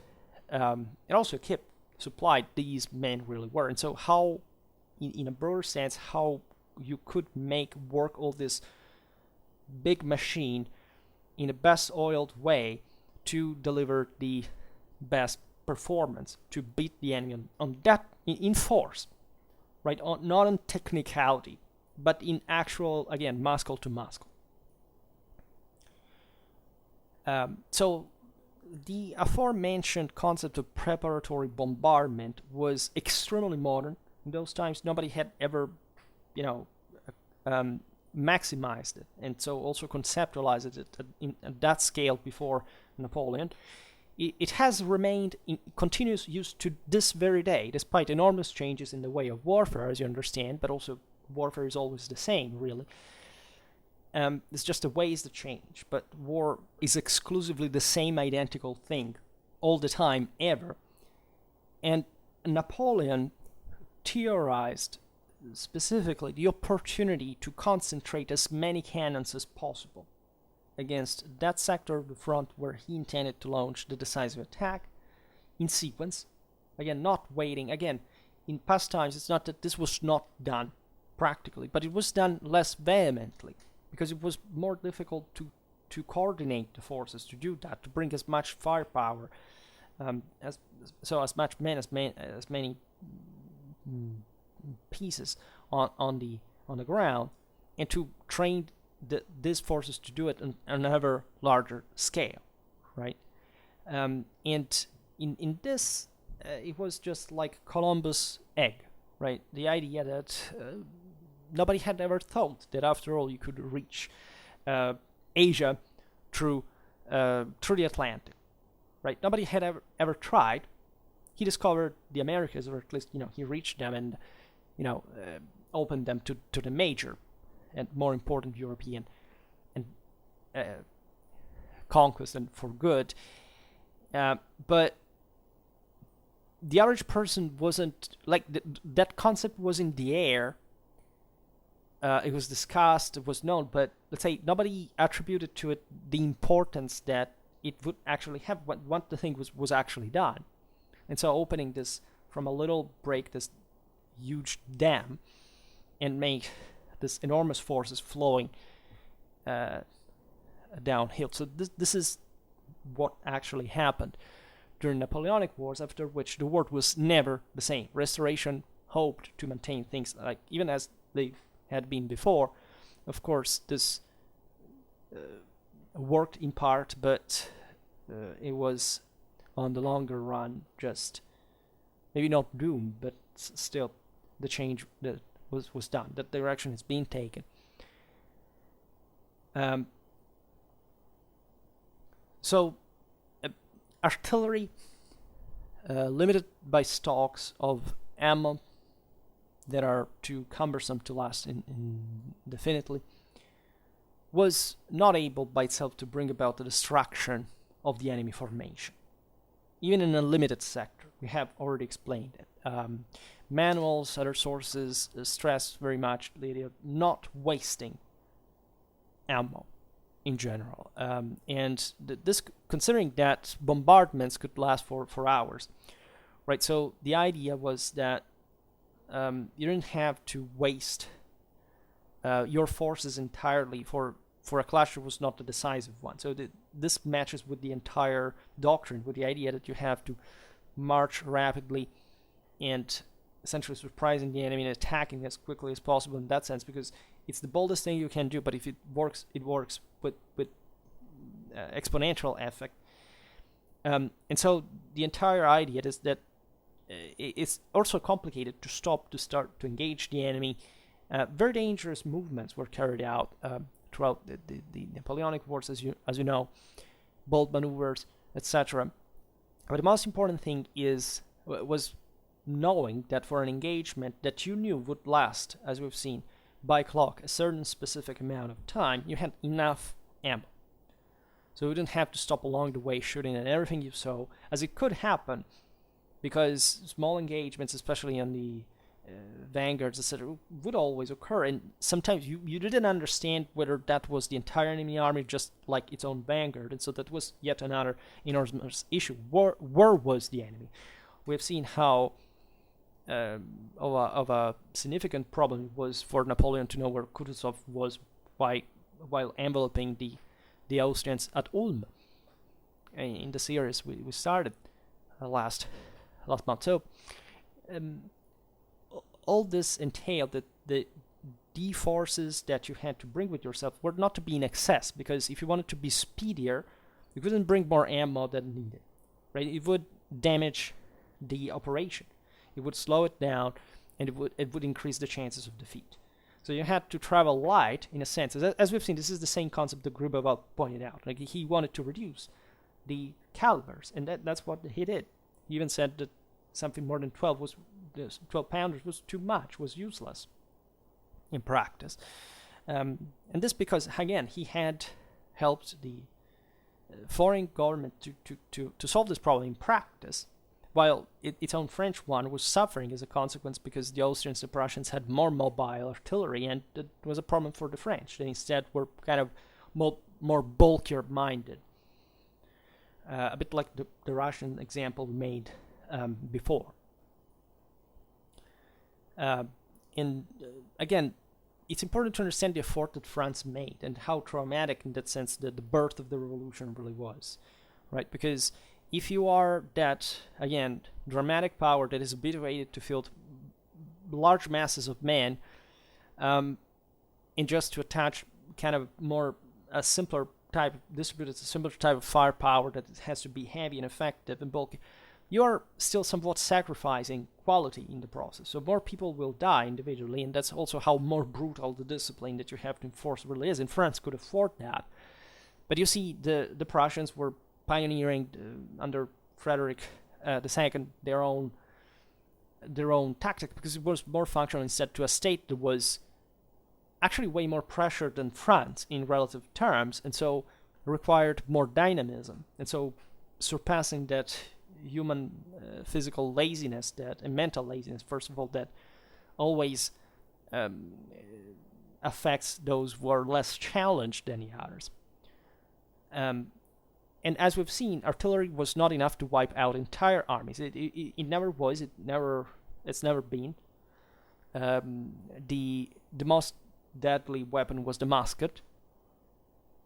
and also equipped, supplied these men really were. And so how, in a broader sense, how you could make work all this big machine in the best oiled way to deliver the best performance, to beat the enemy on that in force, right? Not on technicality, but in actual, again, muscle to muscle. So the aforementioned concept of preparatory bombardment was extremely modern in those times. Nobody had ever, maximized it, and so also conceptualized it at that scale before Napoleon. It has remained in continuous use to this very day, despite enormous changes in the way of warfare, as you understand, but also warfare is always the same, really. It's just the ways that change, but war is exclusively the same identical thing all the time, ever. And Napoleon theorized specifically the opportunity to concentrate as many cannons as possible against that sector of the front where he intended to launch the decisive attack in sequence. Again, not waiting. Again, in past times, it's not that this was not done practically, but it was done less vehemently because it was more difficult to coordinate the forces to do that, to bring as much firepower, as much men, as many pieces on the ground, and to train these forces to do it on an ever larger scale, right? And in this, it was just like Columbus' egg, right? The idea that nobody had ever thought that after all you could reach Asia through the Atlantic, right? Nobody had ever tried. He discovered the Americas, or at least he reached them and opened them to the major and more important European and conquest, and for good. But the average person wasn't like that concept was in the air. It was discussed, it was known, but let's say nobody attributed to it the importance that it would actually have once the thing was actually done. And so opening this from a little break, this huge dam, and make this enormous forces flowing downhill. So this is what actually happened during Napoleonic Wars, after which the world was never the same. Restoration hoped to maintain things like even as they had been before. Of course, this worked in part, but it was on the longer run just maybe not doomed, but still the change that was done. That direction is being taken. So artillery, limited by stocks of ammo that are too cumbersome to last indefinitely, was not able by itself to bring about the destruction of the enemy formation, even in a limited sector. We have already explained it. Manuals, other sources stress very much the idea of not wasting ammo in general, and this considering that bombardments could last for hours, right? So the idea was that you didn't have to waste your forces entirely for a clash that was not the decisive one. So this matches with the entire doctrine, with the idea that you have to march rapidly and essentially surprising the enemy and attacking as quickly as possible in that sense, because it's the boldest thing you can do, but if it works with exponential effect. And so the entire idea is that it's also complicated to start to engage the enemy. Very dangerous movements were carried out throughout the Napoleonic Wars, as you know, bold maneuvers, etc. But the most important thing was knowing that for an engagement that you knew would last, as we've seen, by clock, a certain specific amount of time, you had enough ammo. So you didn't have to stop along the way shooting at everything you saw, as it could happen, because small engagements, especially on the vanguards, etc., would always occur, and sometimes you didn't understand whether that was the entire enemy army, just like its own vanguard, and so that was yet another enormous issue. Where was the enemy? We have seen how of a significant problem was for Napoleon to know where Kutuzov was while enveloping the Austrians at Ulm in the series we started last month. So all this entailed that the forces that you had to bring with yourself were not to be in excess, because if you wanted to be speedier, you couldn't bring more ammo than needed, right? It would damage the operation. It would slow it down, and it would increase the chances of defeat. So you had to travel light, in a sense. As we've seen, this is the same concept that Gribeauval pointed out. Like, he wanted to reduce the calibers, and that's what he did. He even said that something more than 12 pounders was too much, was useless in practice. And this because, again, he had helped the foreign government to solve this problem in practice, while its own French one was suffering as a consequence, because the Austrians and the Prussians had more mobile artillery, and it was a problem for the French. They instead were kind of more bulkier minded, a bit like the Russian example we made before. And again, it's important to understand the effort that France made and how traumatic, in that sense, the birth of the revolution really was, right? Because if you are that, again, dramatic power that is habituated to field large masses of men, and just to attach kind of more a simpler type of distributed, a simpler type of firepower that has to be heavy and effective and bulky, you are still somewhat sacrificing quality in the process. So more people will die individually, and that's also how more brutal the discipline that you have to enforce really is. And France could afford that. But you see, the Prussians were pioneering under Frederick II their own tactic, because it was more functional instead to a state that was actually way more pressured than France in relative terms, and so required more dynamism, and so surpassing that human physical laziness, and mental laziness, first of all, that always affects those who are less challenged than the others. And as we've seen, artillery was not enough to wipe out entire armies. It never was. It's never been. The most deadly weapon was the musket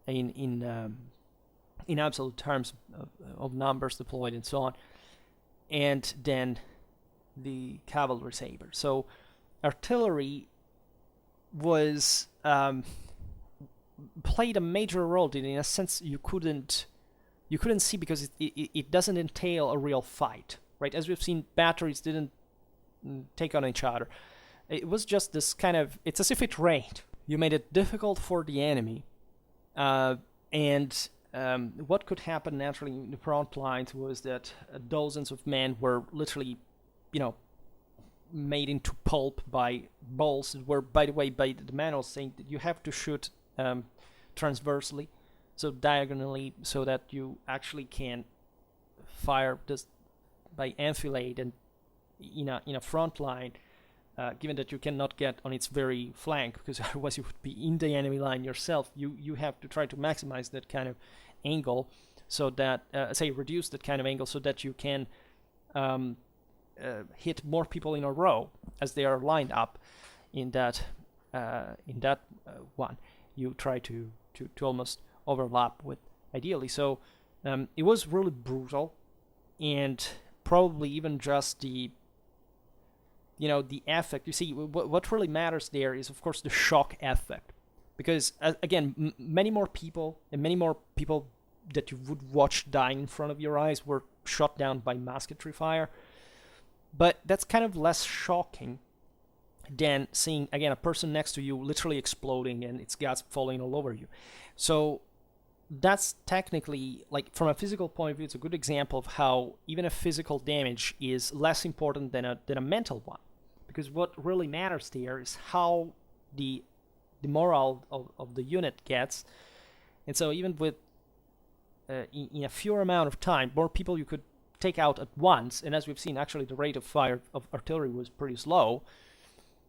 in in absolute terms of numbers deployed and so on, and then the cavalry saber. So artillery was played a major role in a sense you couldn't see, because it doesn't entail a real fight, right? As we've seen, batteries didn't take on each other. It was just this kind of, it's as if it rained. You made it difficult for the enemy, and what could happen naturally in the front lines was that dozens of men were literally, made into pulp by balls that were, by the way, by the manual saying that you have to shoot transversely, so diagonally, so that you actually can fire this by enfilade and in a front line, given that you cannot get on its very flank, because otherwise you would be in the enemy line yourself. You have to try to maximize that kind of angle, so that reduce that kind of angle, so that you can hit more people in a row as they are lined up in that one. You try to almost overlap with, ideally. So it was really brutal, and probably even just the effect. You see, what really matters there is, of course, the shock effect, because again, many more people that you would watch dying in front of your eyes were shot down by musketry fire, but that's kind of less shocking than seeing, again, a person next to you literally exploding and its guts falling all over you. So that's technically, like, from a physical point of view, it's a good example of how even a physical damage is less important than a mental one, because what really matters there is how the morale of the unit gets. And so even with in a fewer amount of time, more people you could take out at once, and as we've seen, actually the rate of fire of artillery was pretty slow,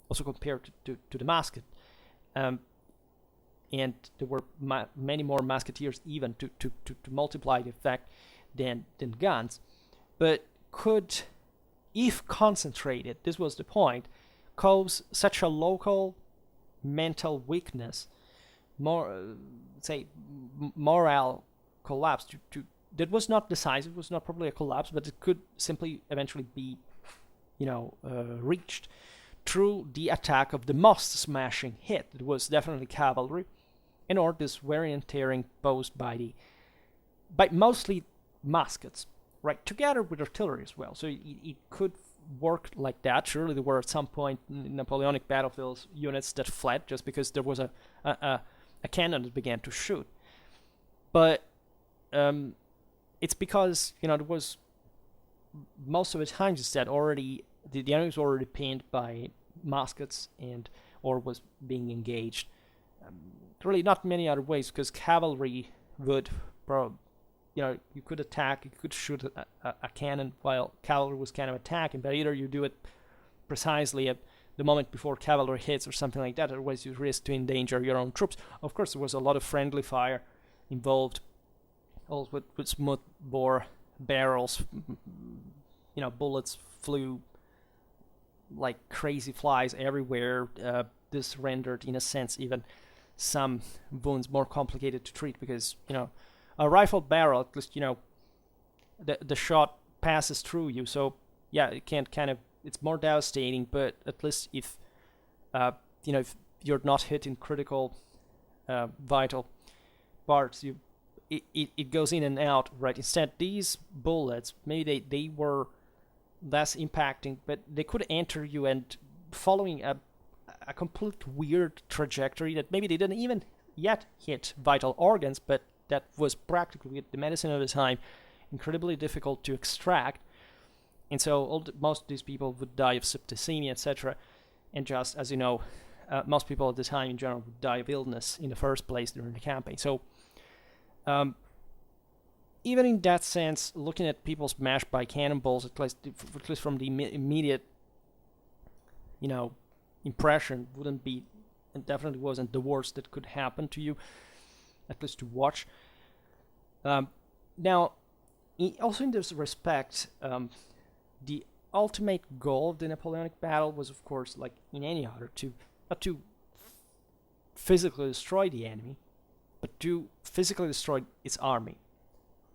also compared to the musket. And there were many more musketeers even to multiply the effect than guns, but could, if concentrated, this was the point, cause such a local mental weakness, morale collapse that was not decisive, was not probably a collapse, but it could simply eventually be, reached through the attack of the most smashing hit. It was definitely cavalry, and or this wear and tearing posed by mostly muskets, right, together with artillery as well. So it could work like that. Surely there were at some point in Napoleonic battlefields units that fled just because there was a cannon that began to shoot. But it's because there was, most of the times it's that already the enemy was already pinned by muskets and or was being engaged. Really not many other ways, because cavalry would you could attack, you could shoot a cannon while cavalry was kind of attacking, but either you do it precisely at the moment before cavalry hits or something like that, otherwise you risk to endanger your own troops. Of course, there was a lot of friendly fire involved, all with smooth bore barrels. Bullets flew like crazy flies everywhere. This rendered, in a sense, even some wounds more complicated to treat, because a rifle barrel, at least the shot passes through you, so yeah, it can't it's more devastating, but at least if if you're not hitting critical vital parts, it goes in and out, right? Instead, these bullets, maybe they were less impacting, but they could enter you, and following a complete weird trajectory that maybe they didn't even yet hit vital organs, but that was practically, with the medicine of the time, incredibly difficult to extract. And so most of these people would die of septicemia, etc. And just, as you know, most people at the time in general would die of illness in the first place during the campaign. So even in that sense, looking at people smashed by cannonballs, at least from the immediate impression, wouldn't be, and definitely wasn't, the worst that could happen to you, at least to watch. Now, also in this respect, the ultimate goal of the Napoleonic battle was, of course, like in any other, not to physically destroy the enemy, but to physically destroy its army.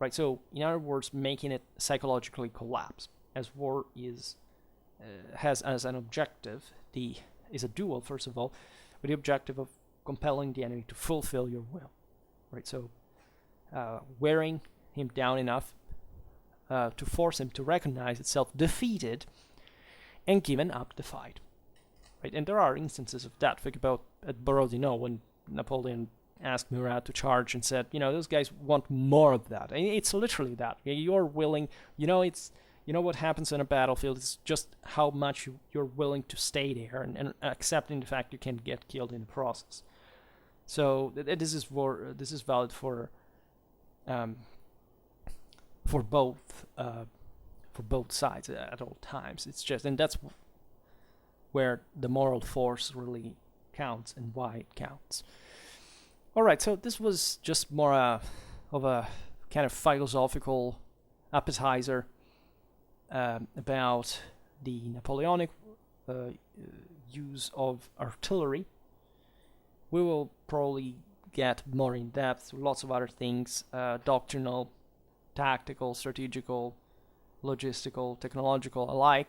right? So in other words, making it psychologically collapse, as war has as an objective, is a duel, first of all, with the objective of compelling the enemy to fulfill your will, right? So wearing him down enough to force him to recognize itself defeated and given up the fight, right? And there are instances of that. Think about at Borodino when Napoleon asked Murat to charge and said, those guys want more of that. And it's literally that. You're willing, it's, what happens on a battlefield is just how much you're willing to stay there and accepting the fact you can get killed in the process. So this is valid for both sides at all times. It's just, and that's where the moral force really counts and why it counts. All right, so this was just more of a kind of philosophical appetizer about the Napoleonic use of artillery. We will probably get more in depth, lots of other things, doctrinal, tactical, strategical, logistical, technological alike.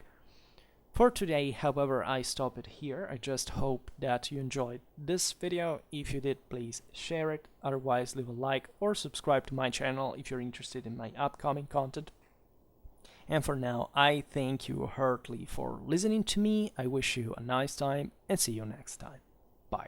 For today, however, I stop it here. I just hope that you enjoyed this video. If you did, please share it. Otherwise, leave a like or subscribe to my channel if you're interested in my upcoming content. And for now, I thank you heartily for listening to me. I wish you a nice time and see you next time. Bye.